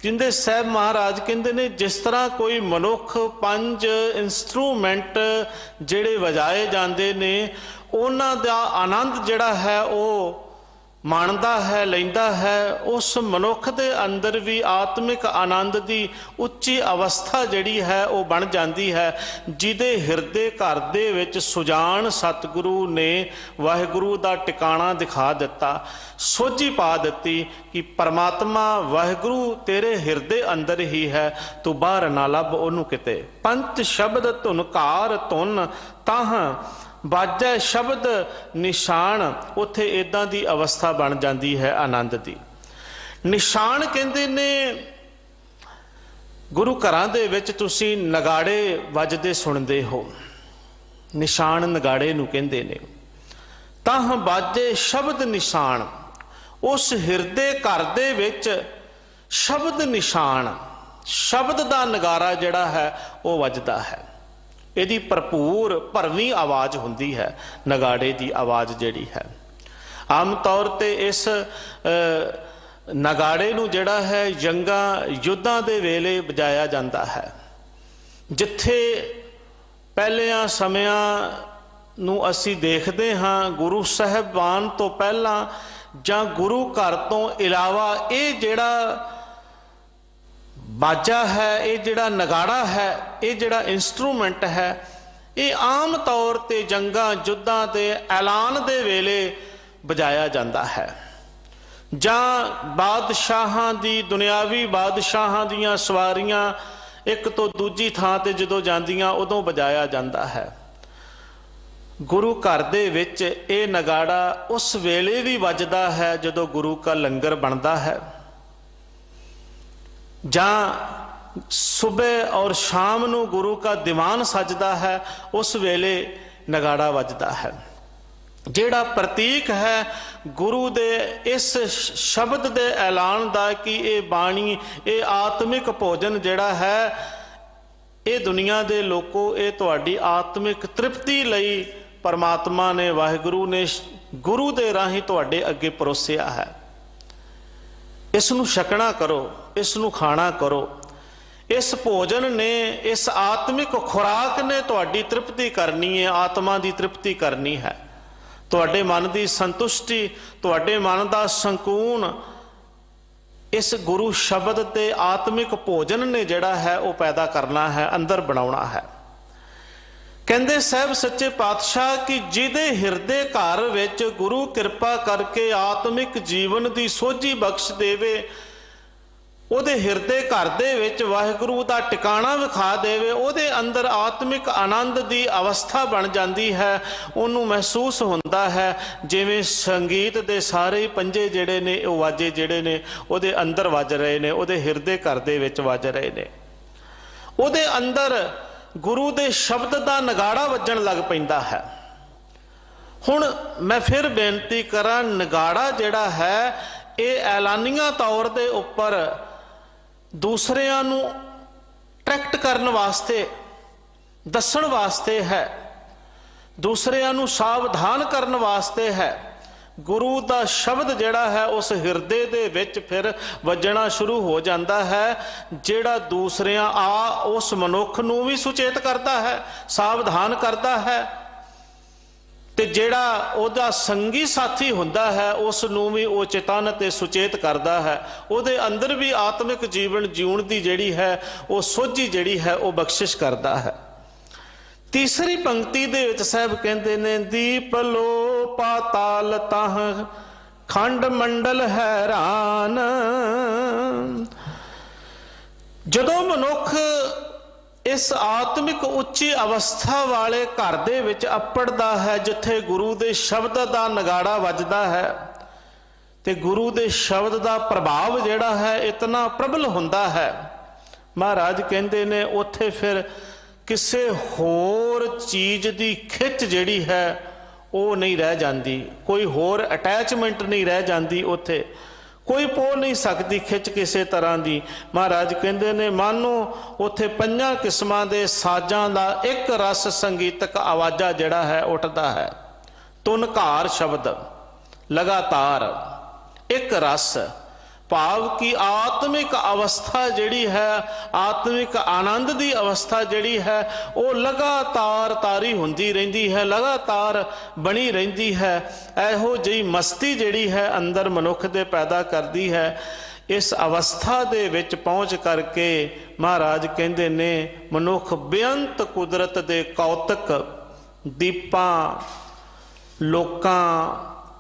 ਕਹਿੰਦੇ ਸਾਹਿਬ ਮਹਾਰਾਜ ਕਹਿੰਦੇ ਨੇ ਜਿਸ ਤਰ੍ਹਾਂ ਕੋਈ ਮਨੁੱਖ 5 ਇੰਸਟਰੂਮੈਂਟ ਜਿਹੜੇ ਵਜਾਏ ਜਾਂਦੇ ਨੇ ਉਹਨਾਂ ਦਾ ਆਨੰਦ ਜਿਹੜਾ ਹੈ ਉਹ ਮਾਣਦਾ ਹੈ, ਲੈਂਦਾ ਹੈ, ਉਸ ਮਨੁੱਖ ਦੇ ਅੰਦਰ ਵੀ ਆਤਮਿਕ ਆਨੰਦ ਦੀ ਉੱਚੀ ਅਵਸਥਾ ਜਿਹੜੀ ਹੈ ਉਹ ਬਣ ਜਾਂਦੀ ਹੈ, ਜਿਹਦੇ ਹਿਰਦੇ ਘਰ ਦੇ ਵਿੱਚ ਸੁਜਾਨ ਸਤਿਗੁਰੂ ਨੇ ਵਾਹਿਗੁਰੂ ਦਾ ਟਿਕਾਣਾ ਦਿਖਾ ਦਿੱਤਾ, ਸੋਝੀ ਪਾ ਦਿੱਤੀ ਕਿ ਪਰਮਾਤਮਾ ਵਾਹਿਗੁਰੂ ਤੇਰੇ ਹਿਰਦੇ ਅੰਦਰ ਹੀ ਹੈ, ਤੂੰ ਬਾਹਰ ਨਾ ਲੱਭ ਉਹਨੂੰ ਕਿਤੇ। ਪੰਥ ਸ਼ਬਦ ਧੁਨਕਾਰ ਧੁਨ ਤਾਹ ਬਾਜੈ ਸ਼ਬਦ ਨਿਸ਼ਾਨ, ਉੱਥੇ ਇਦਾਂ ਦੀ ਅਵਸਥਾ ਬਣ ਜਾਂਦੀ ਹੈ ਆਨੰਦ ਦੀ। ਨਿਸ਼ਾਨ ਕਹਿੰਦੇ ਨੇ ਗੁਰੂ ਘਰਾਂ ਦੇ ਵਿੱਚ ਤੁਸੀਂ ਨਗਾੜੇ ਵੱਜਦੇ ਸੁਣਦੇ ਹੋ, ਨਿਸ਼ਾਨ ਨਗਾੜੇ ਨੂੰ ਕਹਿੰਦੇ ਨੇ। ਤਾਹ ਬਾਜੇ ਸ਼ਬਦ ਨਿਸ਼ਾਨ, ਉਸ ਹਿਰਦੇ ਘਰ ਦੇ ਵਿੱਚ ਸ਼ਬਦ ਨਿਸ਼ਾਨ, ਸ਼ਬਦ ਦਾ ਨਗਾਰਾ ਜਿਹੜਾ ਹੈ ਉਹ ਵੱਜਦਾ ਹੈ। ਇਹਦੀ ਭਰਪੂਰ ਭਰਵੀਂ ਆਵਾਜ਼ ਹੁੰਦੀ ਹੈ ਨਗਾੜੇ ਦੀ ਆਵਾਜ਼ ਜਿਹੜੀ ਹੈ। ਆਮ ਤੌਰ ਤੇ ਇਸ ਨਗਾੜੇ ਨੂੰ ਜਿਹੜਾ ਹੈ ਜੰਗਾਂ ਯੁੱਧਾਂ ਦੇ ਵੇਲੇ ਵਜਾਇਆ ਜਾਂਦਾ ਹੈ, ਜਿੱਥੇ ਪਹਿਲਿਆਂ ਸਮਿਆਂ ਨੂੰ ਅਸੀਂ ਦੇਖਦੇ ਹਾਂ ਗੁਰੂ ਸਾਹਿਬਾਨ ਤੋਂ ਪਹਿਲਾਂ ਜਾਂ ਗੁਰੂ ਘਰ ਤੋਂ ਇਲਾਵਾ ਇਹ ਜਿਹੜਾ ਬਾਜਾ ਹੈ, ਇਹ ਜਿਹੜਾ ਨਗਾੜਾ ਹੈ, ਇਹ ਜਿਹੜਾ ਇੰਸਟਰੂਮੈਂਟ ਹੈ, ਇਹ ਆਮ ਤੌਰ ਤੇ ਜੰਗਾਂ ਯੁੱਧਾਂ ਦੇ ਐਲਾਨ ਦੇ ਵੇਲੇ ਵਜਾਇਆ ਜਾਂਦਾ ਹੈ, ਜਾਂ ਬਾਦਸ਼ਾਹਾਂ ਦੀ ਦੁਨਿਆਵੀ ਬਾਦਸ਼ਾਹਾਂ ਦੀਆਂ ਸਵਾਰੀਆਂ ਇੱਕ ਤੋਂ ਦੂਜੀ ਥਾਂ ਤੇ ਜਦੋਂ ਜਾਂਦੀਆਂ ਉਦੋਂ ਵਜਾਇਆ ਜਾਂਦਾ ਹੈ। ਗੁਰੂ ਘਰ ਦੇ ਵਿੱਚ ਇਹ ਨਗਾੜਾ ਉਸ ਵੇਲੇ ਵੀ ਵੱਜਦਾ ਹੈ ਜਦੋਂ ਗੁਰੂ ਕਾ ਲੰਗਰ ਬਣਦਾ ਹੈ, ਜਾਂ ਸੁਬਹ ਔਰ ਸ਼ਾਮ ਨੂੰ ਗੁਰੂ ਕਾ ਦੀਵਾਨ ਸਜਦਾ ਹੈ, ਉਸ ਵੇਲੇ ਨਗਾੜਾ ਵੱਜਦਾ ਹੈ, ਜਿਹੜਾ ਪ੍ਰਤੀਕ ਹੈ ਗੁਰੂ ਦੇ ਇਸ ਸ਼ਬਦ ਦੇ ਐਲਾਨ ਦਾ ਕਿ ਇਹ ਬਾਣੀ, ਇਹ ਆਤਮਿਕ ਭੋਜਨ ਜਿਹੜਾ ਹੈ, ਇਹ ਦੁਨੀਆ ਦੇ ਲੋਕੋ, ਇਹ ਤੁਹਾਡੀ ਆਤਮਿਕ ਤ੍ਰਿਪਤੀ ਲਈ ਪਰਮਾਤਮਾ ਨੇ, ਵਾਹਿਗੁਰੂ ਨੇ ਗੁਰੂ ਦੇ ਰਾਹੀਂ ਤੁਹਾਡੇ ਅੱਗੇ ਪਰੋਸਿਆ ਹੈ। ਇਸ ਨੂੰ ਛਕਣਾ ਕਰੋ, ਇਸ ਨੂੰ ਖਾਣਾ ਕਰੋ। ਇਸ ਭੋਜਨ ਨੇ, ਇਸ ਆਤਮਿਕ ਖੁਰਾਕ ਨੇ ਤੁਹਾਡੀ ਤ੍ਰਿਪਤੀ ਕਰਨੀ ਹੈ, ਆਤਮਾ ਦੀ ਤ੍ਰਿਪਤੀ ਕਰਨੀ ਹੈ, ਤੁਹਾਡੇ ਮਨ ਦੀ ਸੰਤੁਸ਼ਟੀ, ਤੁਹਾਡੇ ਮਨ ਦਾ ਸਕੂਨ ਇਸ ਗੁਰੂ ਸ਼ਬਦ ਤੇ ਆਤਮਿਕ ਭੋਜਨ ਨੇ ਜਿਹੜਾ ਹੈ ਉਹ ਪੈਦਾ ਕਰਨਾ ਹੈ, ਅੰਦਰ ਬਣਾਉਣਾ ਹੈ। ਕਹਿੰਦੇ ਸਾਹਿਬ ਸੱਚੇ ਪਾਤਸ਼ਾਹ ਕਿ ਜਿਹਦੇ ਹਿਰਦੇ ਘਰ ਵਿੱਚ ਗੁਰੂ ਕਿਰਪਾ ਕਰਕੇ ਆਤਮਿਕ ਜੀਵਨ ਦੀ ਸੋਝੀ ਬਖਸ਼ ਦੇਵੇ, ਉਹਦੇ ਹਿਰਦੇ ਘਰ ਦੇ ਵਿੱਚ ਵਾਹਿਗੁਰੂ ਦਾ ਟਿਕਾਣਾ ਵਿਖਾ ਦੇਵੇ, ਉਹਦੇ ਅੰਦਰ ਆਤਮਿਕ ਆਨੰਦ ਦੀ ਅਵਸਥਾ ਬਣ ਜਾਂਦੀ ਹੈ। ਉਹਨੂੰ ਮਹਿਸੂਸ ਹੁੰਦਾ ਹੈ ਜਿਵੇਂ ਸੰਗੀਤ ਦੇ ਸਾਰੇ ਪੰਜੇ ਜਿਹੜੇ ਨੇ, ਉਹ ਵਾਜੇ ਜਿਹੜੇ ਨੇ ਉਹਦੇ ਅੰਦਰ ਵੱਜ ਰਹੇ ਨੇ, ਉਹਦੇ ਹਿਰਦੇ ਘਰ ਦੇ ਵਿੱਚ ਵੱਜ ਰਹੇ ਨੇ, ਉਹਦੇ ਅੰਦਰ ਗੁਰੂ ਦੇ ਸ਼ਬਦ ਦਾ ਨਗਾੜਾ ਵੱਜਣ ਲੱਗ ਪੈਂਦਾ ਹੈ। ਹੁਣ ਮੈਂ ਫਿਰ ਬੇਨਤੀ ਕਰਾਂ, ਨਗਾੜਾ ਜਿਹੜਾ ਹੈ ਇਹ ਐਲਾਨੀਆਂ ਤੌਰ ਦੇ ਉੱਪਰ ਦੂਸਰਿਆਂ ਨੂੰ ਅਟਰੈਕਟ ਕਰਨ ਵਾਸਤੇ, ਦੱਸਣ ਵਾਸਤੇ ਹੈ, ਦੂਸਰਿਆਂ ਨੂੰ ਸਾਵਧਾਨ ਕਰਨ ਵਾਸਤੇ ਹੈ। ਗੁਰੂ ਦਾ ਸ਼ਬਦ ਜਿਹੜਾ ਹੈ ਉਸ ਹਿਰਦੇ ਦੇ ਵਿੱਚ ਫਿਰ ਵੱਜਣਾ ਸ਼ੁਰੂ ਹੋ ਜਾਂਦਾ ਹੈ, ਜਿਹੜਾ ਦੂਸਰਿਆਂ ਉਸ ਮਨੁੱਖ ਨੂੰ ਵੀ ਸੁਚੇਤ ਕਰਦਾ ਹੈ, ਸਾਵਧਾਨ ਕਰਦਾ ਹੈ, ਤੇ ਜਿਹੜਾ ਉਹਦਾ ਸੰਗੀ ਸਾਥੀ ਹੁੰਦਾ ਹੈ ਉਸ ਨੂੰ ਵੀ ਉਹ ਚੇਤਨ ਤੇ ਸੁਚੇਤ ਕਰਦਾ ਹੈ। ਉਹਦੇ ਅੰਦਰ ਵੀ ਆਤਮਿਕ ਜੀਵਨ ਜਿਉਣ ਦੀ ਜਿਹੜੀ ਹੈ ਉਹ ਸੋਝੀ ਜਿਹੜੀ ਹੈ ਉਹ ਬਖਸ਼ਿਸ਼ ਕਰਦਾ ਹੈ। ਤੀਸਰੀ ਪੰਕਤੀ ਦੇ ਵਿੱਚ ਸਾਹਿਬ ਕਹਿੰਦੇ ਨੇ, ਦੀਪ ਲੋ ਪਾਤਾਲ ਤਾਹ ਖੰਡ ਮੰਡਲ ਹੈਰਾਨ। ਜਦੋਂ ਮਨੁੱਖ ਇਸ ਆਤਮਿਕ ਉੱਚੀ ਅਵਸਥਾ ਵਾਲੇ ਘਰ ਦੇ ਵਿੱਚ ਅੱਪੜਦਾ ਹੈ, ਜਿੱਥੇ ਗੁਰੂ ਦੇ ਸ਼ਬਦ ਦਾ ਨਗਾੜਾ ਵੱਜਦਾ ਹੈ ਤੇ ਗੁਰੂ ਦੇ ਸ਼ਬਦ ਦਾ ਪ੍ਰਭਾਵ ਜਿਹੜਾ ਹੈ ਇਤਨਾ ਪ੍ਰਬਲ ਹੁੰਦਾ ਹੈ, ਮਹਾਰਾਜ ਕਹਿੰਦੇ ਨੇ ਉੱਥੇ ਫਿਰ ਕਿਸੇ ਹੋਰ ਚੀਜ਼ ਦੀ ਖਿੱਚ ਜਿਹੜੀ ਹੈ ਉਹ ਨਹੀਂ ਰਹਿ ਜਾਂਦੀ, ਕੋਈ ਹੋਰ ਅਟੈਚਮੈਂਟ ਨਹੀਂ ਰਹਿ ਜਾਂਦੀ, ਉੱਥੇ ਕੋਈ ਪੋਹ ਨਹੀਂ ਸਕਦੀ ਖਿੱਚ ਕਿਸੇ ਤਰ੍ਹਾਂ ਦੀ। ਮਹਾਰਾਜ ਕਹਿੰਦੇ ਨੇ ਮਾਨੋ ਉੱਥੇ 5 ਕਿਸਮਾਂ ਦੇ ਸਾਜ਼ਾਂ ਦਾ ਇੱਕ ਰਸ ਸੰਗੀਤਕ ਆਵਾਜ਼ਾ ਜਿਹੜਾ ਹੈ ਉੱਠਦਾ ਹੈ। ਧੁਨਕਾਰ ਸ਼ਬਦ ਲਗਾਤਾਰ ਇੱਕ ਰਸ, भाव की आत्मिक अवस्था जिहड़ी है, आत्मिक आनंद की अवस्था जिहड़ी है वो लगातार तारी हुंदी रहिंदी है, लगातार बनी रहिंदी है। इहो जी मस्ती जिहड़ी है अंदर मनुख दे पैदा करदी है। इस अवस्था दे विच पहुँच करके महाराज कहंदे ने मनुख बेअंत कुदरत दे कौतक दीपां, लोकां,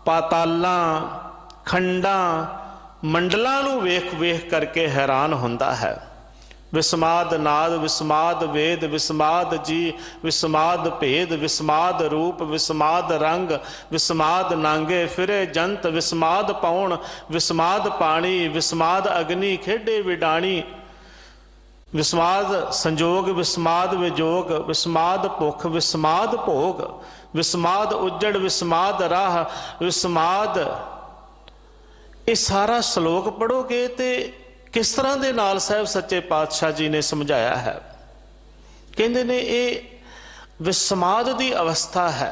पातालां, खंडां, मंडलां नूं वेख वेख करके हैरान हुंदा है। विस्माद नाद, विस्माद वेद, विस्माद जी, विस्माद भेद, विस्माद रूप, विस्माद रंग, विस्माद नांगे फिरे जंत, विस्माद पौण, विस्माद पानी, विस्माद अग्नि खेडे विडाणी, विस्माद संजोग, विस्माद विजोग, विस्माद भुख, विस्माद भोग, विस्माद उजड़, विस्माद राह, विस्माद। ये सारा श्लोक पढ़ोगे तो किस तरह के नाल साहब सच्चे पातशाह जी ने समझाया है। कहते ने ये विस्माद की अवस्था है।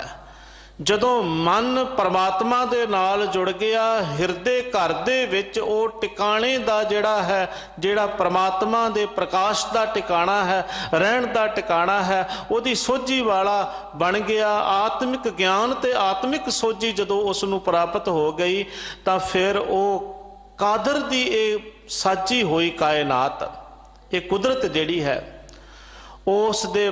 जदों मन परमात्मा दे नाल जुड़ गया, हिरदे घर दे विच ओ टिकाणे दा जिहड़ा है, जिहड़ा परमात्मा दे प्रकाश दा टिकाणा है, रहण दा टिकाणा है, ओदी सोझी वाला बन गया। आत्मिक ज्ञान ते आत्मिक सोझी जदों उस नूं प्राप्त हो गई तां फिर ओ कादर दी ए साजी हुई कायनात, ये कुदरत जिहड़ी है उस दे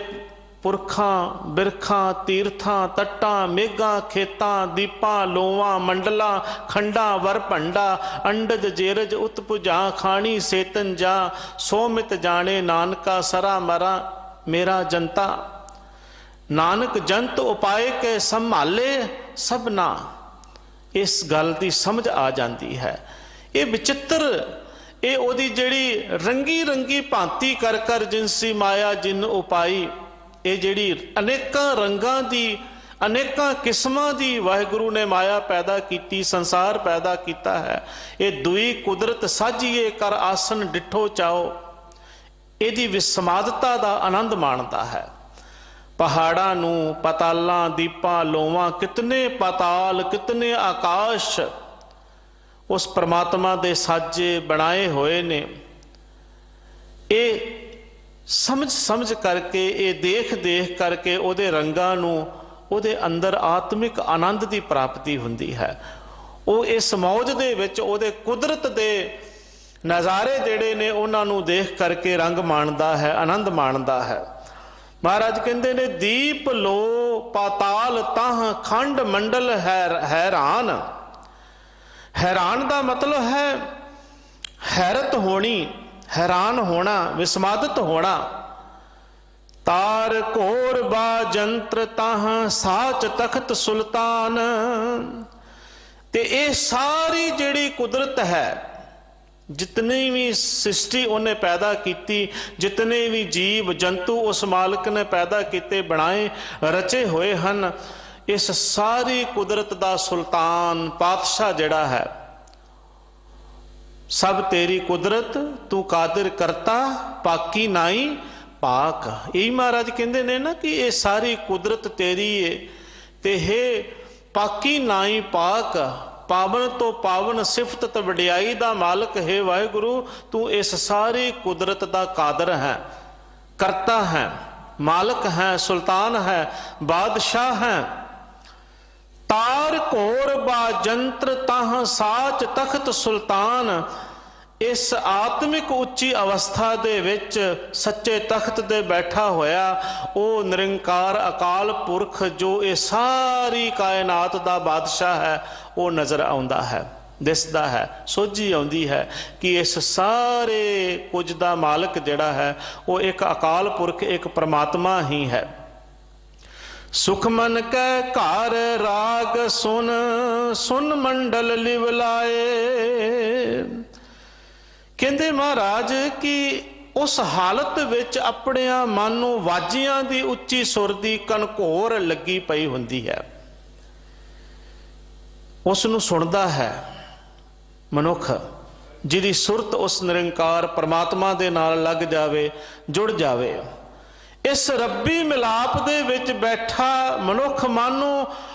पुरखां बिरखां तीर्थां तट्टां मेघां खेतां दीपां लोवां मंडलां खंडां वरभंडा अंडज जेरज उत्पुजां खाणी सेतन जा सोमित जाने नानका सरा मरा मेरा जनता। नानक जंत उपाय के संभाले सबना। इस गल की समझ आ जाती है। ये विचित्र ये ओदी जिहड़ी रंगी रंगी भांति कर कर जिनसी माया जिन उपाई, ये जिहड़ी अनेकां रंगां दी अनेकां किस्मां दी वाहिगुरु ने माया पैदा की, संसार पैदा किया है। ये दुई कुदरत साझीए कर आसन डिठो चाओ, इहदी विस्मादता दा आनंद माणदा है। पहाड़ां नूं पतालां दीपां लोवां, कितने पाताल कितने आकाश उस परमात्मा दे साजे बनाए हुए ने। ये समझ समझ करके, ये देख देख करके उहदे रंगां नूं उहदे अंदर आत्मिक आनंद की प्राप्ति हुंदी है। वो इस मौज दे विच उहदे कुदरत दे नज़ारे जिहड़े ने उन्हां नूं देख करके रंग माणदा है, आनंद माणदा है। महाराज कहंदे ने दीप लो पाताल ताह खंड मंडल हैरान। हैरान का मतलब है हैरत होनी, हैरान होना, विस्मादित होना। तार कोर बा जंत्र ताह साच तख्त सुल्तान। ते ये सारी जिहड़ी कुदरत है, जितनी भी सृष्टि उन्हें पैदा की, जितने भी जीव जंतु उस मालिक ने पैदा किए बनाए रचे हुए हैं, इस सारी कुदरत दा सुल्तान पातशाह जिहड़ा है, सब तेरी कुदरत तू कादिर करता पाकी नाई पाक। यही महाराज कहते ने ना कि ये सारी कुदरत तेरी है ते हे पाकी नाई पाक, पावन तो पावन सिफत ते वडियाई दा मालिक है वाहिगुरु, तू इस सारी कुदरत दा कादर है, करता है, मालिक है, सुल्तान है, बादशाह है। तार कोर बा जंत्र ताह साच तख्त सुल्तान। इस आत्मिक उच्ची अवस्था दे विच सच्चे तख्त दे बैठा होया ओ निरंकार अकाल पुरख जो ये सारी कायनात दा बादशाह है, वो नज़र आउंदा है, दिसदा है, सोझी आउंदी है कि इस सारे कुछ दा मालिक जिहड़ा है वो एक अकाल पुरख, एक परमात्मा ही है। सुख मन कै घर राग सुन सुन मंडल लिवलाए। कहते महाराज कि उस हालत विच अपने मन नूं वाजियां दी उच्ची सुर दी कनघोर लगी पई हुंदी है, उस नूं सुनदा है मनुख, जिहदी सुरत उस निरंकार परमात्मा दे नाल लग जावे, जुड़ जावे। इस रब्बी मिलाप दे विच बैठा मनुख मानो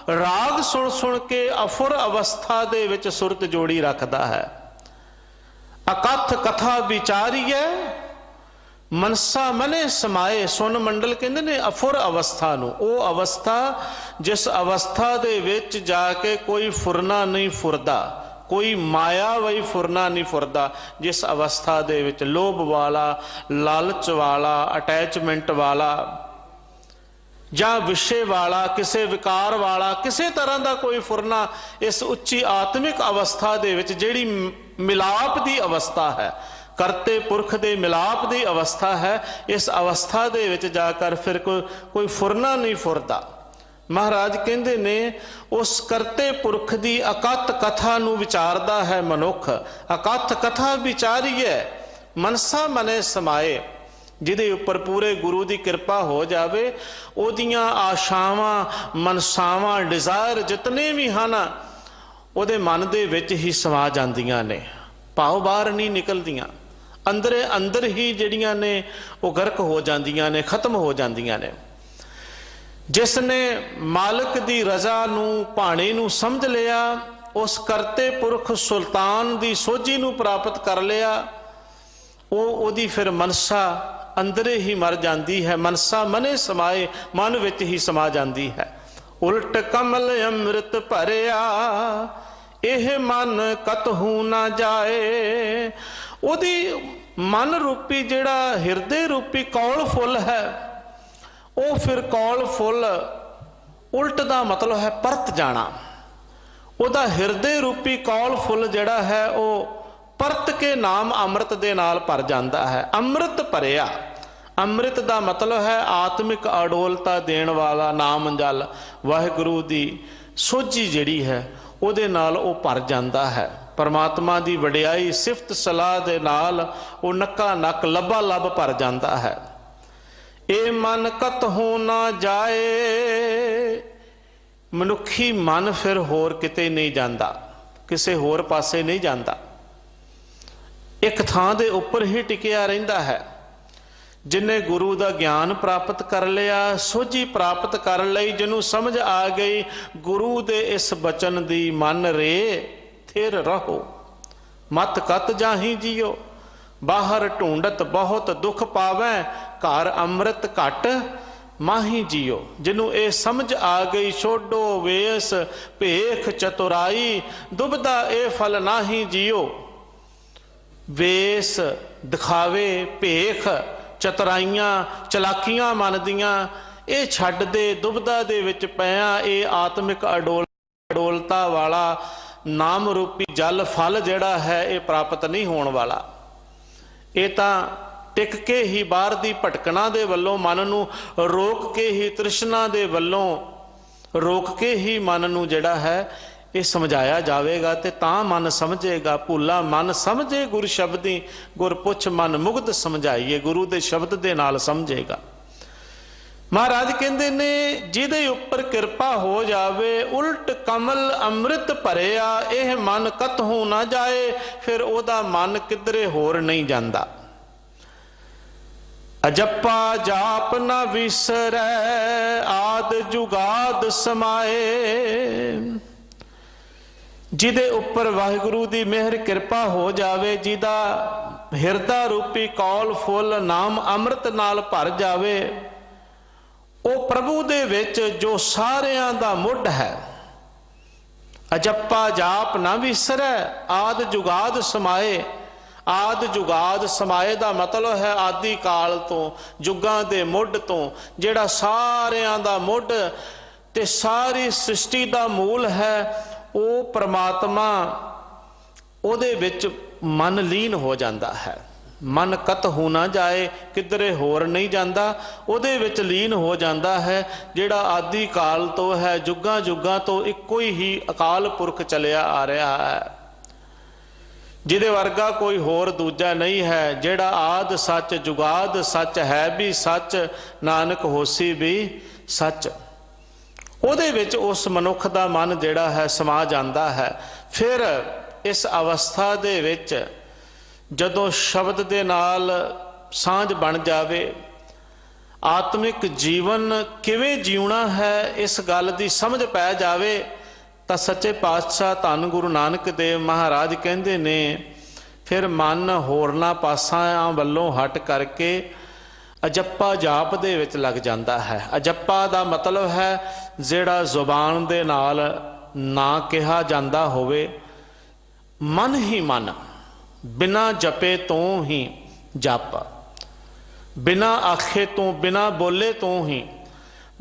राग सुन सुन के अफुर अवस्था दे विच सुरत जोड़ी रखदा है। ਅਕਥ ਕਥਾ ਵਿਚਾਰੀਐ ਮਨਸਾ ਮਨੇ ਸਮਾਏ। ਸੁਨ ਮੰਡਲ ਕਹਿੰਦੇ ਨੇ ਅਫੁਰ ਅਵਸਥਾ ਨੂੰ, ਉਹ ਅਵਸਥਾ ਜਿਸ ਅਵਸਥਾ ਦੇ ਵਿੱਚ ਜਾ ਕੇ ਕੋਈ ਫੁਰਨਾ ਨਹੀਂ ਫੁਰਦਾ, ਕੋਈ ਮਾਇਆ ਵਈ ਫੁਰਨਾ ਨਹੀਂ ਫੁਰਦਾ, ਜਿਸ ਅਵਸਥਾ ਦੇ ਵਿੱਚ ਲੋਭ ਵਾਲਾ, ਲਾਲਚ ਵਾਲਾ, ਅਟੈਚਮੈਂਟ ਵਾਲਾ ਜਾਂ ਵਿਸ਼ੇ ਵਾਲਾ, ਕਿਸੇ ਵਿਕਾਰ ਵਾਲਾ, ਕਿਸੇ ਤਰ੍ਹਾਂ ਦਾ ਕੋਈ ਫੁਰਨਾ, ਇਸ ਉੱਚੀ ਆਤਮਿਕ ਅਵਸਥਾ ਦੇ ਵਿੱਚ ਜਿਹੜੀ ਮਿਲਾਪ ਦੀ ਅਵਸਥਾ ਹੈ, ਕਰਤੇ ਪੁਰਖ ਦੇ ਮਿਲਾਪ ਦੀ ਅਵਸਥਾ ਹੈ, ਇਸ ਅਵਸਥਾ ਦੇ ਵਿੱਚ ਜਾ ਕਰ ਫਿਰ ਕੋਈ ਫੁਰਨਾ ਨਹੀਂ ਫੁਰਦਾ। ਮਹਾਰਾਜ ਕਹਿੰਦੇ ਨੇ ਉਸ ਕਰਤੇ ਪੁਰਖ ਦੀ ਅਕਥ ਕਥਾ ਨੂੰ ਵਿਚਾਰਦਾ ਹੈ ਮਨੁੱਖ। ਅਕਥ ਕਥਾ ਵਿਚਾਰੀਏ ਮਨਸਾ ਮਨੇ ਸਮਾਏ। ਜਿਹਦੇ ਉੱਪਰ ਪੂਰੇ ਗੁਰੂ ਦੀ ਕਿਰਪਾ ਹੋ ਜਾਵੇ, ਉਹਦੀਆਂ ਆਸ਼ਾਵਾਂ, ਮਨਸਾਵਾਂ, ਡਿਜ਼ਾਇਰ ਜਿਤਨੇ ਵੀ ਹਨ ਉਹਦੇ ਮਨ ਦੇ ਵਿੱਚ ਹੀ ਸਮਾ ਜਾਂਦੀਆਂ ਨੇ, ਭਾਵ ਬਾਹਰ ਨਹੀਂ ਨਿਕਲਦੀਆਂ, ਅੰਦਰੇ ਅੰਦਰ ਹੀ ਜਿਹੜੀਆਂ ਨੇ ਉਹ ਗਰਕ ਹੋ ਜਾਂਦੀਆਂ ਨੇ, ਖਤਮ ਹੋ ਜਾਂਦੀਆਂ ਨੇ। ਜਿਸ ਨੇ ਮਾਲਕ ਦੀ ਰਜ਼ਾ ਨੂੰ, ਭਾਣੇ ਨੂੰ ਸਮਝ ਲਿਆ, ਉਸ ਕਰਤੇ ਪੁਰਖ ਸੁਲਤਾਨ ਦੀ ਸੋਝੀ ਨੂੰ ਪ੍ਰਾਪਤ ਕਰ ਲਿਆ, ਉਹਦੀ ਫਿਰ ਮਨਸਾ ਅੰਦਰੇ ਹੀ ਮਰ ਜਾਂਦੀ ਹੈ। ਮਨਸਾ ਮਨੇ ਸਮਾਏ, ਮਨ ਵਿੱਚ ਹੀ ਸਮਾ ਜਾਂਦੀ ਹੈ। ਉਲਟ ਕਮਲ ਅੰਮ੍ਰਿਤ ਭਰਿਆ ਇਹ ਮਨ ਕਤਹੂ ਨਾ ਜਾਏ। ਉਹਦੀ ਮਨ ਰੂਪੀ ਜਿਹੜਾ ਹਿਰਦੇ ਰੂਪੀ ਕੌਲ ਫੁੱਲ ਹੈ, ਉਹ ਫਿਰ ਕੌਲ ਫੁੱਲ ਉਲਟ ਦਾ ਮਤਲਬ ਹੈ ਪਰਤ ਜਾਣਾ। ਉਹਦਾ ਹਿਰਦੇ ਰੂਪੀ ਕੌਲ ਫੁੱਲ ਜਿਹੜਾ ਹੈ ਉਹ ਪਰਤ ਕੇ ਨਾਮ ਅੰਮ੍ਰਿਤ ਦੇ ਨਾਲ ਭਰ ਜਾਂਦਾ ਹੈ। ਅੰਮ੍ਰਿਤ ਭਰਿਆ, ਅੰਮ੍ਰਿਤ ਦਾ ਮਤਲਬ ਹੈ ਆਤਮਿਕ ਅਡੋਲਤਾ ਦੇਣ ਵਾਲਾ ਨਾਮ ਜਲ, ਵਾਹਿਗੁਰੂ ਦੀ ਸੋਝੀ ਜਿਹੜੀ ਹੈ ਉਹਦੇ ਨਾਲ ਉਹ ਭਰ ਜਾਂਦਾ ਹੈ। ਪਰਮਾਤਮਾ ਦੀ ਵਡਿਆਈ ਸਿਫਤ ਸਲਾਹ ਦੇ ਨਾਲ ਉਹ ਨੱਕਾ ਨੱਕ ਲੱਭਾ ਲੱਭ ਭਰ ਜਾਂਦਾ ਹੈ। ਇਹ ਮਨ ਕਤਹੂ ਨਾ ਜਾਏ। ਮਨੁੱਖੀ ਮਨ ਫਿਰ ਹੋਰ ਕਿਤੇ ਨਹੀਂ ਜਾਂਦਾ, ਕਿਸੇ ਹੋਰ ਪਾਸੇ ਨਹੀਂ ਜਾਂਦਾ, ਇੱਕ ਥਾਂ ਦੇ ਉੱਪਰ ਹੀ ਟਿਕਿਆ ਰਹਿੰਦਾ ਹੈ। ਜਿਨੇ ਗੁਰੂ ਦਾ ਗਿਆਨ ਪ੍ਰਾਪਤ ਕਰ ਲਿਆ, ਸੋਝੀ ਪ੍ਰਾਪਤ ਕਰ ਲਈ, ਜਿਹਨੂੰ ਸਮਝ ਆ ਗਈ ਗੁਰੂ ਦੇ ਇਸ ਬਚਨ ਦੀ, ਮਨ ਰੇ ਥਿਰ ਰਹੋ ਮਤ ਕਤ ਜਾਹੀ ਜੀਓ। ਬਾਹਰ ਢੂੰਡਤ ਬਹੁਤ ਦੁੱਖ ਪਾਵੈ, ਘਰ ਅੰਮ੍ਰਿਤ ਘਟ ਮਾਹੀ ਜੀਓ। ਜਿਹਨੂੰ ਇਹ ਸਮਝ ਆ ਗਈ ਛੋਡੋ ਵੇਸ ਭੇਖ ਚਤੁਰਾਈ, ਦੁਬਦਾ ਇਹ ਫਲ ਨਾਹੀ ਜੀਓ। ਵੇਸ ਦਿਖਾਵੇ, ਭੇਖ, ਚਤੁਰਾਈਆਂ, ਚਲਾਕੀਆਂ ਮਨ ਦੀਆਂ ਇਹ ਛੱਡ ਦੇ, ਦੁਬਦਾ ਦੇ ਵਿੱਚ ਪਿਆ ਇਹ ਆਤਮਿਕ ਅਡੋਲਤਾ ਵਾਲਾ ਨਾਮ ਰੂਪੀ ਜਲ ਫਲ ਜਿਹੜਾ ਹੈ ਇਹ ਪ੍ਰਾਪਤ ਨਹੀਂ ਹੋਣ ਵਾਲਾ। ਇਹ ਤਾਂ ਟਿਕ ਕੇ ਹੀ ਬਾਹਰ ਦੀ ਭਟਕਣਾ ਦੇ ਵੱਲੋਂ ਮਨ ਨੂੰ ਰੋਕ ਕੇ ਹੀ, ਤ੍ਰਿਸ਼ਨਾ ਦੇ ਵੱਲੋਂ ਰੋਕ ਕੇ ਹੀ ਮਨ ਨੂੰ ਜਿਹੜਾ ਹੈ ਇਹ ਸਮਝਾਇਆ ਜਾਵੇਗਾ ਤੇ ਤਾਂ ਮਨ ਸਮਝੇਗਾ। ਭੁੱਲਾ ਮਨ ਸਮਝੇ ਗੁਰ ਸ਼ਬਦੀ, ਗੁਰ ਪੁੱਛ ਮਨ ਮੁਗਧ ਸਮਝਾਈਏ। ਗੁਰੂ ਦੇ ਸ਼ਬਦ ਦੇ ਨਾਲ ਸਮਝੇਗਾ। ਮਹਾਰਾਜ ਕਹਿੰਦੇ ਨੇ ਜਿਹਦੇ ਉੱਪਰ ਕਿਰਪਾ ਹੋ ਜਾਵੇ, ਉਲਟ ਕਮਲ ਅੰਮ੍ਰਿਤ ਭਰਿਆ ਇਹ ਮਨ ਕਤਹੂ ਨਾ ਜਾਏ। ਫਿਰ ਉਹਦਾ ਮਨ ਕਿਧਰੇ ਹੋਰ ਨਹੀਂ ਜਾਂਦਾ। ਅਜੱਪਾ ਜਾਪ ਨਾ ਵਿਸਰੈ ਆਦ ਜੁਗਾਦ ਸਮਾਏ। ਜਿਹਦੇ ਉੱਪਰ ਵਾਹਿਗੁਰੂ ਦੀ ਮਿਹਰ ਕਿਰਪਾ ਹੋ ਜਾਵੇ, ਜਿਹਦਾ ਹਿਰਦਾ ਰੂਪੀ ਕੌਲ ਫੁੱਲ ਨਾਮ ਅੰਮ੍ਰਿਤ ਨਾਲ ਭਰ ਜਾਵੇ, ਉਹ ਪ੍ਰਭੂ ਦੇ ਵਿੱਚ ਜੋ ਸਾਰਿਆਂ ਦਾ ਮੁੱਢ ਹੈ। ਅਜੱਪਾ ਜਾਪ ਨਾ ਵਿਸਰੈ ਆਦ ਜੁਗਾਦ ਸਮਾਏ। ਆਦ ਜੁਗਾਦ ਸਮਾਏ ਦਾ ਮਤਲਬ ਹੈ ਆਦਿ ਕਾਲ ਤੋਂ, ਜੁਗਾਂ ਦੇ ਮੁੱਢ ਤੋਂ, ਜਿਹੜਾ ਸਾਰਿਆਂ ਦਾ ਮੁੱਢ ਤੇ ਸਾਰੀ ਸ੍ਰਿਸ਼ਟੀ ਦਾ ਮੂਲ ਹੈ, ਉਹ ਪ੍ਰਮਾਤਮਾ ਉਹਦੇ ਵਿੱਚ ਮਨ ਲੀਨ ਹੋ ਜਾਂਦਾ ਹੈ। ਮਨ ਕਤਹੂ ਨਾ ਜਾਏ, ਕਿਧਰੇ ਹੋਰ ਨਹੀਂ ਜਾਂਦਾ, ਉਹਦੇ ਵਿੱਚ ਲੀਨ ਹੋ ਜਾਂਦਾ ਹੈ। ਜਿਹੜਾ ਆਦਿ ਕਾਲ ਤੋਂ ਹੈ, ਜੁਗਾਂ ਜੁਗਾਂ ਤੋਂ ਇੱਕੋ ਹੀ ਅਕਾਲ ਪੁਰਖ ਚੱਲਿਆ ਆ ਰਿਹਾ ਹੈ, ਜਿਹਦੇ ਵਰਗਾ ਕੋਈ ਹੋਰ ਦੂਜਾ ਨਹੀਂ ਹੈ। ਜਿਹੜਾ ਆਦ ਸੱਚ ਜੁਗਾਦ ਸੱਚ ਹੈ ਵੀ ਸੱਚ, ਨਾਨਕ ਹੋਸੀ ਵੀ ਸੱਚ। ਉਹਦੇ ਵਿੱਚ ਉਸ ਮਨੁੱਖ ਦਾ ਮਨ ਜਿਹੜਾ ਹੈ ਸਮਾ ਜਾਂਦਾ ਹੈ। ਫਿਰ ਇਸ ਅਵਸਥਾ ਦੇ ਵਿੱਚ ਜਦੋਂ ਸ਼ਬਦ ਦੇ ਨਾਲ ਸਾਂਝ ਬਣ ਜਾਵੇ, ਆਤਮਿਕ ਜੀਵਨ ਕਿਵੇਂ ਜਿਉਣਾ ਹੈ ਇਸ ਗੱਲ ਦੀ ਸਮਝ ਪੈ ਜਾਵੇ, ਤਾਂ ਸੱਚੇ ਪਾਤਸ਼ਾਹ ਧੰਨ ਗੁਰੂ ਨਾਨਕ ਦੇਵ ਮਹਾਰਾਜ ਕਹਿੰਦੇ ਨੇ फिर मन होरना पासां वल्लों हट करके अजप्पा जाप दे विच लग जाता है। अजप्पा दा मतलब है जिहड़ा जुबान दे नाल ना कहा जाता होवे, मन ही मन, बिना जपे तो ही जप, बिना आखे तो, बिना बोले तो ही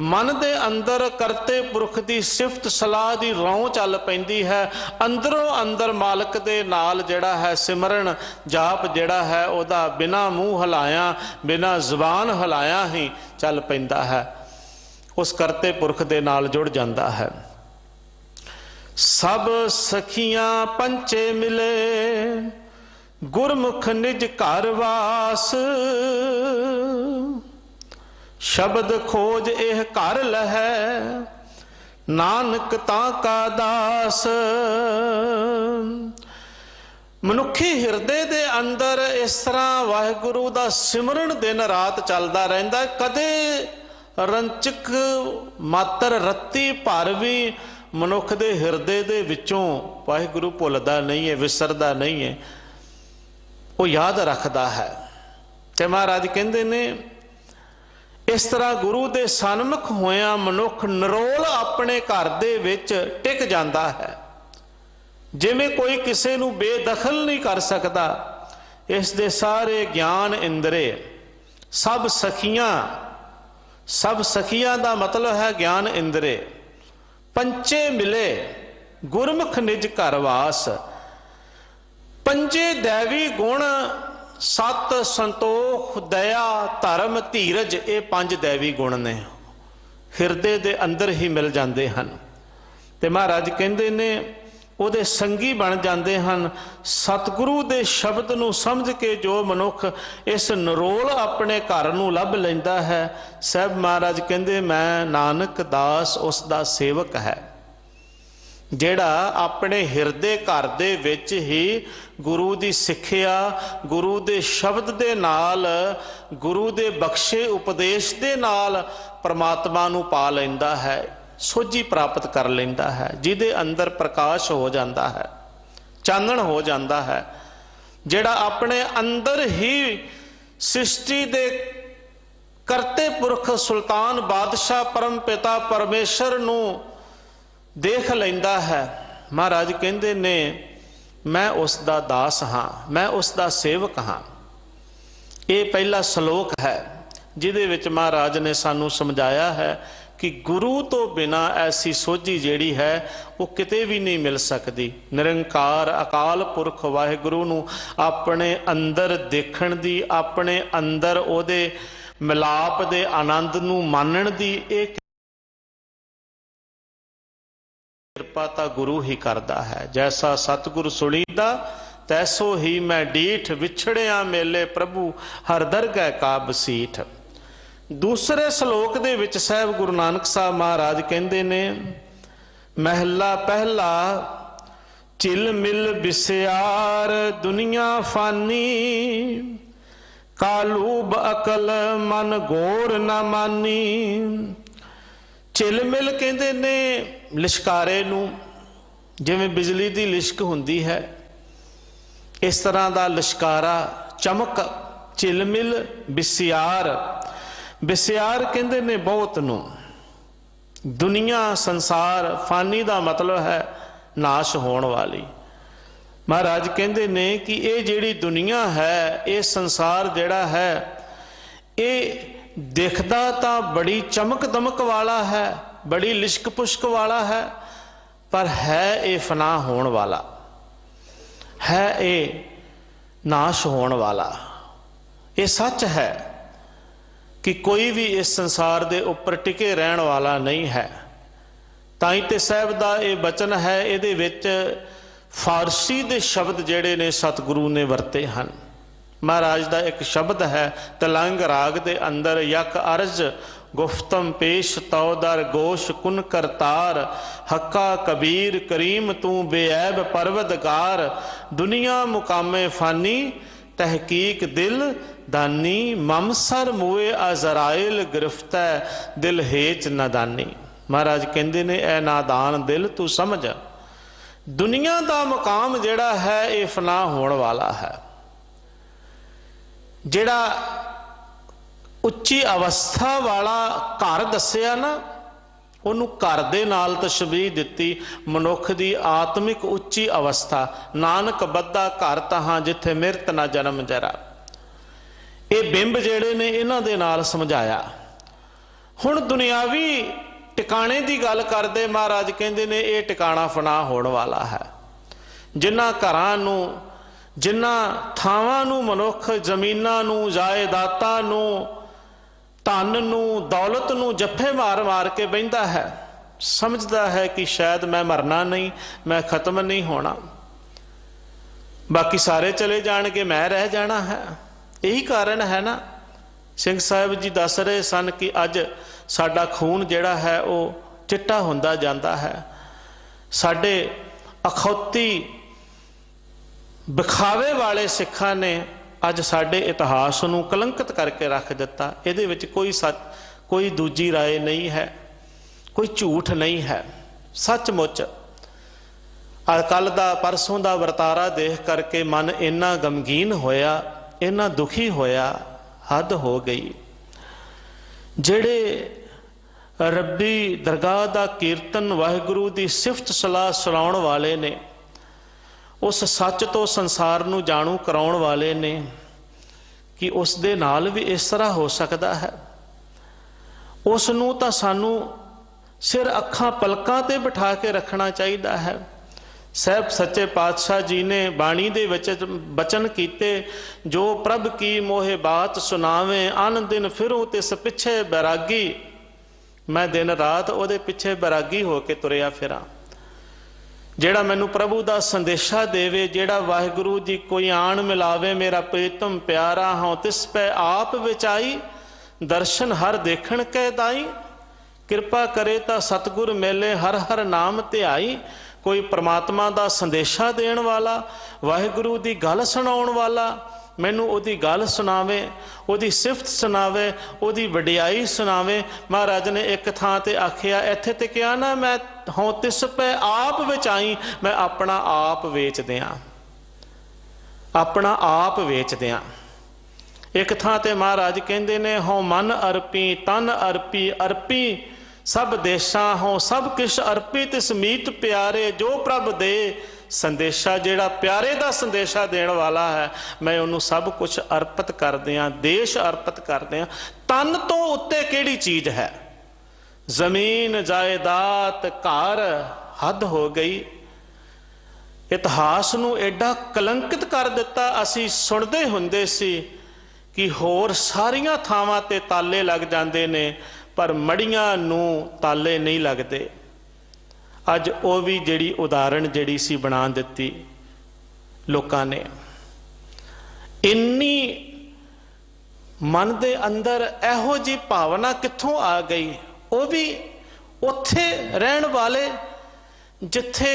मन दे अंदर करते पुरख दी सिफत सलाह दी रौं चल पैंदी है। अंदरों अंदर मालक दे नाल जिहड़ा है सिमरन जाप जिहड़ा है ओदा बिना मूँह हिलाया, बिना जुबान हिलाया ही चल पैंदा है, उस करते पुरख दे नाल जुड़ जाता है। सब सखियां पंचे मिले, गुरमुख निज घर वास, शब्द खोज एह घर लहै, नानक ताका दास। मनुखी हिरदे दे अंदर इस तरह वाहिगुरु दा सिमरन दिन रात चलदा रहिंदा। कदे रंचक मात्र रत्ती भर भी मनुख दे हिरदे दे विचों वाहिगुरु भुलदा नहीं है, विसरदा नहीं है, वो याद रखदा है। ते महाराज कहंदे ने इस तरह गुरु दे सन्मुख होया मनुख निरोल अपने घर दे विच टिक जाता है, जिवें कोई किसी नूं बेदखल नहीं कर सकता। इस दे सारे ज्ञान इंद्रे सब सखियां दा मतलब है ज्ञान इंद्रे पंचे मिले, गुरमुख निज घर वास। पंजे दैवी गुण सत, संतोख, दया, धर्म, धीरज, ये 5 दैवी गुण ने हिरदे दे अंदर ही मिल जाते हैं। ते महाराज कहते ने ਉਹਦੇ संगी बन जाते हैं। सतगुरु दे शब्द नूं समझ के जो मनुख इस नरोल अपने घर नूं लभ लैंदा है, साहब महाराज कहते मैं नानक दास उसदा सेवक है, ਜਿਹੜਾ ਆਪਣੇ ਹਿਰਦੇ ਘਰ ਦੇ ਵਿੱਚ ਹੀ ਗੁਰੂ ਦੀ ਸਿੱਖਿਆ, ਗੁਰੂ ਦੇ ਸ਼ਬਦ ਦੇ ਨਾਲ, ਗੁਰੂ ਦੇ ਬਖਸ਼ੇ ਉਪਦੇਸ਼ ਦੇ ਨਾਲ ਪਰਮਾਤਮਾ ਨੂੰ ਪਾ ਲੈਂਦਾ ਹੈ, ਸੋਝੀ ਪ੍ਰਾਪਤ ਕਰ ਲੈਂਦਾ ਹੈ, ਜਿਹਦੇ ਅੰਦਰ ਪ੍ਰਕਾਸ਼ ਹੋ ਜਾਂਦਾ ਹੈ, ਚਾਨਣ ਹੋ ਜਾਂਦਾ ਹੈ, ਜਿਹੜਾ ਆਪਣੇ ਅੰਦਰ ਹੀ ਸ੍ਰਿਸ਼ਟੀ ਦੇ ਕਰਤੇ ਪੁਰਖ ਸੁਲਤਾਨ ਬਾਦਸ਼ਾਹ परम पिता परमेश्वर ਨੂੰ देख लेंदा है। महाराज कहते ने मैं उसका दास हाँ, मैं उसका सेवक हाँ। ये पहला श्लोक है जिहदे विच महाराज ने सानू समझाया है कि गुरु तो बिना ऐसी सोझी जिहड़ी है वो किते भी नहीं मिल सकती। निरंकार अकाल पुरख वाहिगुरु नूं अपने अंदर देखण दी, अपने अंदर ओदे मिलाप दे आनंद नूं मानण दी एक कृपा तां गुरु ही करदा है। जैसा सतगुरु सुणीदा तैसो ही मैं डीठ, विछड़िया मेले प्रभु हर दरगह का बसीठ। दूसरे श्लोक दे विच साहब गुरु नानक साहब महाराज कहंदे ने महला पहला चिल मिल बिस्यार दुनिया फानी, कालूब अकल मन गोर न मानी। चिल मिल कहते ने लिशकारे नूं, जिवें बिजली की लिशक हुंदी है इस तरह का लिशकारा, चमक, चिलमिल, बिस्यार। बिस्यार कहते ने बहुत नूं। दुनिया संसार फानी का मतलब है नाश होने वाली। महाराज कहते ने कि ये जिहड़ी दुनिया है, ये संसार जिहड़ा है, ये दिखदा तां बड़ी चमक दमक वाला है, बड़ी लिशक पुशक वाला है, पर है ये फना होने वाला है, ये नाश होने वाला। ये सच है कि कोई भी इस संसार दे उपर टिके रहन वाला नहीं है। ताई ते साहब दा ये बचन है, इहदे विच फारसी दे शब्द जिहड़े ने सतगुरु ने वरते हैं। महाराज का एक शब्द है तलंग राग दे अंदर, यक अर्ज गुफ्तम पेश तौदर गोश कुन करतार, हक्का कबीर करीम तू बेऐब परवदगार, दुनिया मुकामे फानी तहकीक दिल दानी, ममसर मुए अजराइल गिरफ्त दिल हेच नादानी। महाराज कहते ने ए नादान दिल तू समझ, दुनिया का मुकाम जिहड़ा है ये फना होने वाला है। जिहड़ा उच्ची अवस्था वाला घर दसिया ना, उन्होंने घर दे नाल तशबीह दिती मनुख की आत्मिक उच्ची अवस्था। नानक बद्धा घर तहां जिथे मिरत ना जन्म जरा। ये बिंब जेड़े ने इन्हां दे नाल समझाया। हुण दुनियावी टिकाणे की गल करते महाराज कहते ने ये टिकाणा फना होने वाला है। जिन्हां घरां नूं जिन्हां थावां नूं मनुख जमीनां नूं जायदातां नूं धन नूं दौलत नूं जफे मार मार के बहिंदा है, समझदा है कि शायद मैं मरना नहीं, मैं खत्म नहीं होना, बाकी सारे चले जाणगे, मैं रह जाना है। यही कारण है ना। सिंह साहिब जी दस रहे सन कि अज साडा खून जिहड़ा है वो चिट्टा हुंदा जांदा है। साडे अखौती विखावे वाले सिखां ने अज साडे इतिहास नूं कलंकित करके रख दिता। इहदे विच कोई सच, कोई दूजी राय नहीं है, कोई झूठ नहीं है। सचमुच कल दा परसों दा वरतारा देख करके मन इन्ना गमगीन होया, इन्ना दुखी होया, हद हो गई। जेड़े रब्बी दरगाह दा कीर्तन वाहिगुरू दी सिफत सलाह सुनाउण वाले ने, उस सच तो संसार नूं जाणू कराउण वाले ने, कि उस दे नाल भी इस तरह हो सकदा है। उस नूं तां सानू सिर अखां पलकां ते बिठा के रखना चाहिदा है। साहब सच्चे पातशाह जी ने बाणी दे विच बचन कीते, जो प्रभ की मोहे बात सुनावे, अन दिन फिरूं तिस पिछे बैरागी। मैं दिन रात उहदे पिछे बैरागी हो के तुरिया फिरां। जेड़ा मैनू प्रभु दा संदेशा देवे, जेड़ा वाहिगुरू जी कोई आण मिलावे, मेरा प्रीतम प्यारा हों तिस पै आप विचाई, दर्शन हर देखण कै दाई। कृपा करे तां सतगुर मेले, हर हर नाम ध्याई। कोई परमात्मा दा संदेशा देण वाला, वाहिगुरू दी गल सुनाउण वाला मैनू ओदी गल सुनावे, ओदी सिफत सुनावे, ओदी वडियाई सुनावे। महाराज ने एक थां ते आखिया, इत्थे ते क्या ना, मैं हों तिस पै आप विचाई, मैं अपना आप वेच दियां, अपना आप वेच दियां। एक थां ते महाराज कहंदे ने, हों मन अर्पी तन अर्पी, अर्पी सब देशां हों सब किश अर्पी, तिस मीत प्यारे जो प्रभ दे संदेशा। जेड़ा प्यारे दा संदेशा देण वाला है, मैं उन्होंने सब कुछ अर्पित कर दियां, देश अर्पित कर दियां। तन तो उत्ते केड़ी चीज है, जमीन जायदाद घर, हद हो गई। इतिहास नूं एडा कलंकित कर दिता। असी सुणदे हुंदे सी कि होर सारियां थावां ते ताले लग जांदे ने, पर मड़ियां नूं ताले नहीं लगते। अज वो भी जिहड़ी उदाहरण जिहड़ी सी बना दिती लोकां ने। इन्नी मन दे अंदर इहो जी भावना कित्थों आ गई। वो भी उत्थे रहण वाले जिथे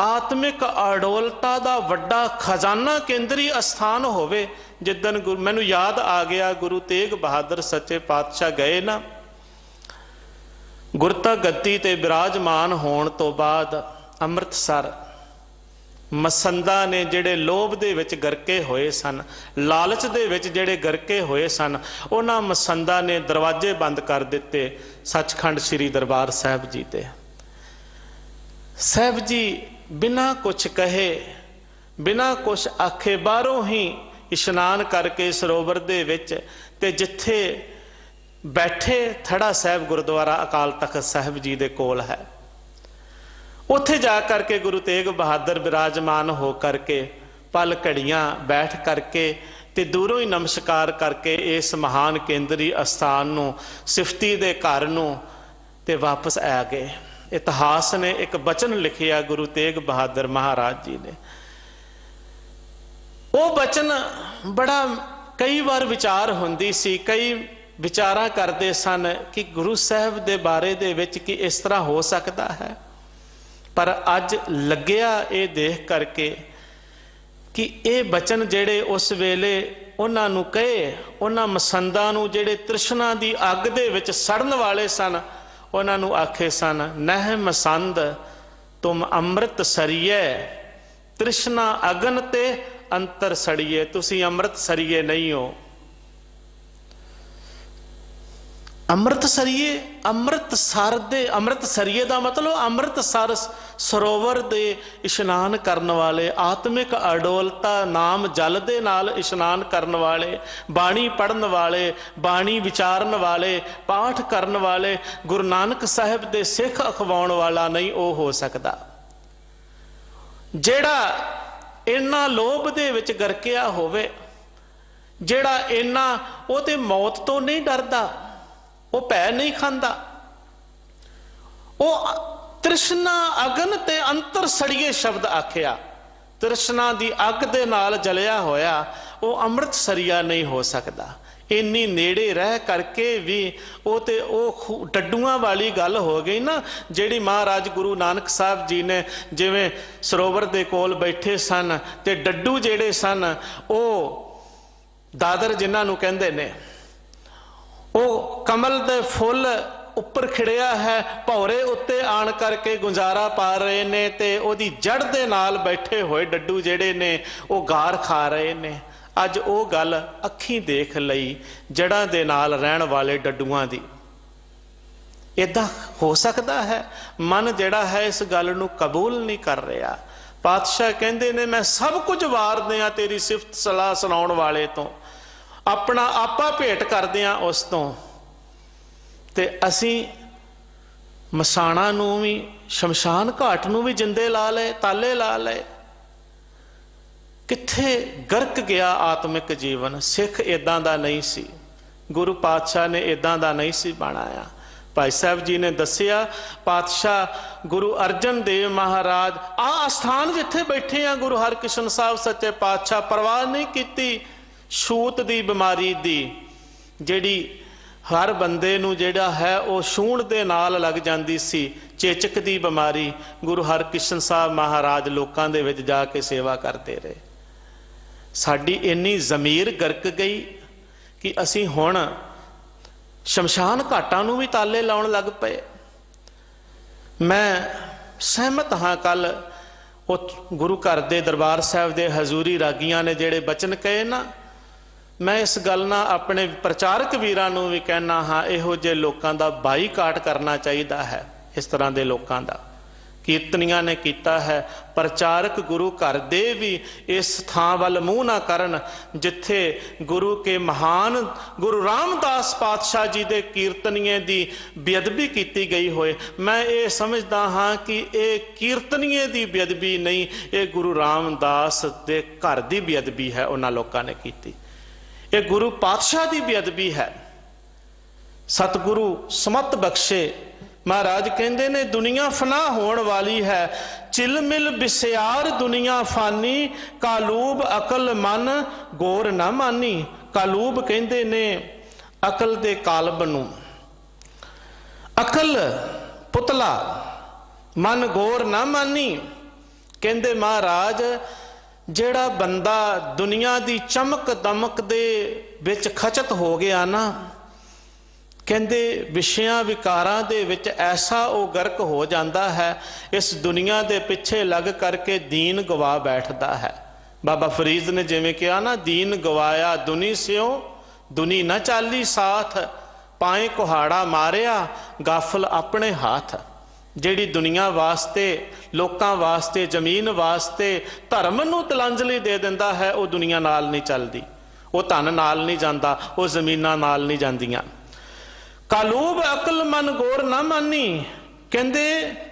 आत्मिक अडोलता दा वड्डा खजाना केंद्री अस्थान होवे। जिदन मैनू याद आ गया, गुरु तेग बहादुर सच्चे पातशाह गए ना, गुरता गद्दी ते विराजमान होने तो बाद अमृतसर मसंदा ने जिहड़े लोभ दे विच गरके होए सन, लालच दे विच जिहड़े गरके होए सन, उन्हां मसंदा ने दरवाजे बंद कर दिते सचखंड श्री दरबार साहब जी ते। साहब जी बिना कुछ कहे, बिना कुछ आखे, बाहरों ही इशनान करके सरोवर दे विच ते जिथे बैठे थड़ा साहब गुरुद्वारा अकाल तख्त साहब जी दे कोल है, उत्थे जा करके गुरु तेग बहादुर विराजमान हो करके पल घड़ियां बैठ करके ते दूरों ही नमस्कार करके इस महान केंद्री अस्थान नूं, सिफती दे घर नूं ते वापस आ गए। इतिहास ने एक बचन लिखिया गुरु तेग बहादुर महाराज जी ने। वो बचन बड़ा कई बार विचार हुंदी सी, कई विचारा करते सन कि गुरु साहब दे बारे दे विच कि इस तरह हो सकता है। पर अज लग्या ये देख करके कि ये बचन जेड़े उस वेले उन्हां नूं कहे, उन्हां मसंदां नूं जेड़े तृष्णा दी अग दे विच सड़न वाले सन, उन्हां नूं आखे सन, नह मसंद तुम अमृत सरिए तृष्णा अगन ते अंतर सड़िए। तुसी अमृत सरिए नहीं हो। अमृत सरिए, अमृत सरिए का मतलब अमृतसर सरोवर दे इशनान करन वाले, आत्मिक अडोलता नाम जल दे नाल इशनान करन वाले, बाणी पढ़न वाले, बाणी विचारन वाले, पाठ करन वाले, गुरु नानक साहिब दे सिख अखवाउण वाला नहीं वो हो सकता। जेड़ा इन्ना लोभ दे विच गरकिया होवे, जेड़ा इन्ना वो ते मौत तो नहीं डरदा, वो भै नहीं खांदा, वो तृष्णा अगन ते अंतर सड़िए शब्द आखिया। तृष्णा दी अग दे नाल जलिया होया वो अमृत सरिया नहीं हो सकता। इन्नी नेड़े रह करके भी वो ते वो डड्डूआं वाली गल हो गई ना, जिहड़ी महाराज गुरु नानक साहब जी ने जिवें सरोवर दे कोल बैठे सन ते डड्डू जिहड़े सन वो दादर जिन्हां नूं कहंदे ने, वो कमल दे फुल उपर खिड़िया है, भौरे उत्ते आण करके गुजारा पा रहे ने, ते ओदी जड़ दे नाल बैठे हुए डड्डू जेड़े ने वो गार खा रहे ने। अज वो गल अखीं देख लई जड़ां दे नाल रहण वाले डड्डूआं दी। इदां हो सकदा है? मन जिहड़ा है इस गल नूं कबूल नहीं कर रहा। पातशाह कहंदे ने मैं सब कुछ वार दियां तेरी सिफत सलाह सुनाउण वाले तो, अपना आपा भेंट करदे आ उस तो, ते असी मसाणा नूं भी शमशान घाट नूं भी जिंदे ला लए, ताले ला लए। कित्थे गर्क गया आत्मिक जीवन। सिख इदां दा नहीं सी, गुरु पातशाह ने इदां दा नहीं सी बनाया। भाई साहब जी ने दसिया, पातशाह गुरु अर्जन देव महाराज आ स्थान जिथे बैठे हैं गुरु हरकृष्ण साहब सच्चे पातशाह परवाह नहीं की छूत दी बीमारी दी, जिहड़ी हर बंदे नूं जिहड़ा है वो छूण दे नाल लग जांदी सी, चेचक दी बीमारी। गुरु हरकृष्ण साहब महाराज लोकां दे विच जाके सेवा करते रहे। साडी इन्नी जमीर गरक गई कि असी हुण शमशान घाटां नूं भी ताले लाउण लग पे। मैं सहमत हाँ, कल वो गुरु घर दे दरबार साहब दे हजूरी रागियां ने जिहड़े बचन कहे ना, मैं इस गल नाल अपने प्रचारक वीरां नूं भी कहना हाँ, इहो जे लोकां दा बाईकाट करना चाहिदा है। इस तरह दे लोकां दा कीर्तनियां ने कीता है, प्रचारक गुरु घर दे भी इस थां वल मूँह ना करन जिथे गुरु के महान गुरु रामदास पातशाह जी दे कीर्तनीए दी बेअदबी की गई होए। मैं ये समझदा हाँ कि ये कीर्तनीए दी बेअदबी नहीं, ये गुरु रामदास दे घर दी बेअदबी है उन्हां लोकां ने कीती। ये गुरु पातशाह की बेअदबी है। सतगुरु समत बख्शे महाराज कहते ने, दुनिया फना होने वाली है, चिलमिल बिस्यार दुनिया फानी, कालूब अकल मन गोर ना मानी। कालूब कहते ने अकल दे कालब नूं, अकल पुतला मन गोर ना मानी। कहते महाराज जेड़ा बंदा दुनिया की चमक दमक दे विच खचत हो गया ना, कहते विषयां विकारां दे विच ऐसा वो गर्क हो जाता है, इस दुनिया दे पिछे लग करके दीन गवा बैठता है। बाबा फरीद ने जिवें कहा ना, दीन गवाया दुनी स्यों दुनी न चाली साथ, पाए कुहाड़ा मारिया गाफल अपने हाथ। जिहड़ी दुनिया वास्ते लोकां वास्ते जमीन वास्ते धर्म नूं तलांजलि दे दिंदा है, वो दुनिया नाल नहीं चलदी, वो धन नाल नहीं जांदा, वो जमीनां नाल नहीं जांदियां। कालूब अकल मन गोर ना मानी। कहंदे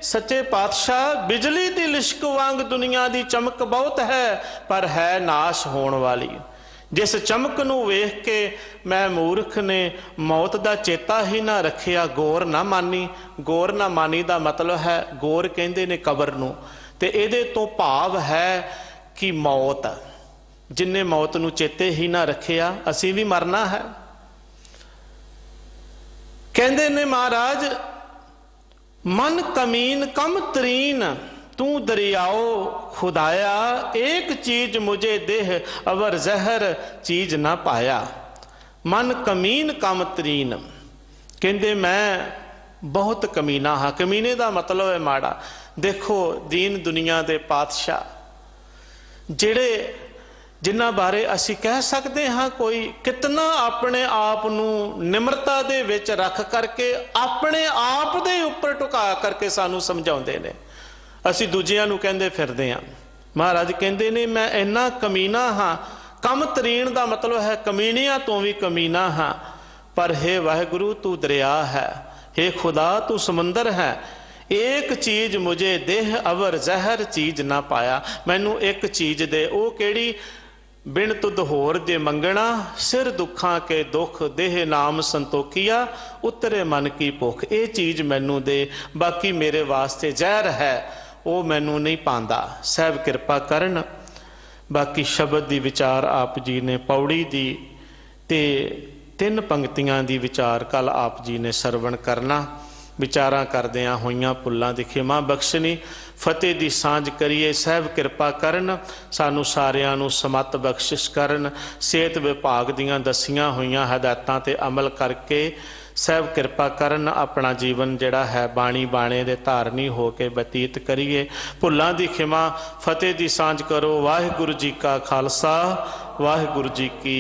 सच्चे पातशाह बिजली दी लिश्क वांग दुनिया दी चमक बहुत है, पर है नाश होण वाली। जिस चमक नूं वेख के मैं मूर्ख ने मौत दा चेता ही ना रखिया, गोर ना मानी। गोर ना मानी दा मतलब है, गोर कहंदे ने कबर नूं, ते इहदे तो भाव है कि मौत, जिन्ने मौत नूं चेते ही ना रखिया, असीं भी मरना है। कहंदे ने महाराज मन कमीन कम तरीन, तू दरियाओ खुदाया, एक चीज मुझे देह अवर जहर चीज ना पाया। मन कमीन कम तरीन, कहंदे मैं बहुत कमीना हाँ। कमीने का मतलब है माड़ा। देखो दीन दुनिया दे पातशाह जिहड़े जिन्हां बारे असी कह सकते हाँ कोई कितना अपने आप नूं निमरता दे विच रख करके अपने आप दे उपर टुका करके सानू समझाउंदे ने। असी दूजियां नूं कहंदे फिरदे हां। महाराज कहंदे ने मैं इन्ना कमीना हाँ, कम तरीन दा मतलब है कमीनियां तो भी कमीना हाँ, पर हे वाहिगुरु तू दरिया है, हे खुदा तू समंदर है, एक चीज मुझे देह अवर जहर चीज ना पाया। मैनू एक चीज दे, ओ केड़ी? बिन तुद होर जे मंगना, सिर दुखां के दुख, देह नाम संतोखिया, उतरे मन की भुख। ये चीज मैनू दे, बाकी मेरे वास्ते जहर है, वो मैनू नहीं पांदा। साहब कृपा करन। बाकी शब्द दी विचार आप जी ने पौड़ी दी ते 3 पंक्तियां दी विचार कल आप जी ने सरवण करना। विचारां करदियां होइयां भुल्लां दी खिमा बख्शनी। फतेह दी सांझ करिए। साहब कृपा करन, सानू सारियां नू समत बख्शिश करन। सेहत विभाग दीयां दसियां होइयां हदायतां ते अमल करके साहब कृपा करन अपना जीवन जिहड़ा है बाणी बाणे दे धारनी हो के बतीत करिए। भुल्लां दी खिमा। फतेह दी सांझ करो। वाहिगुरू जी का खालसा, वाहिगुरू जी की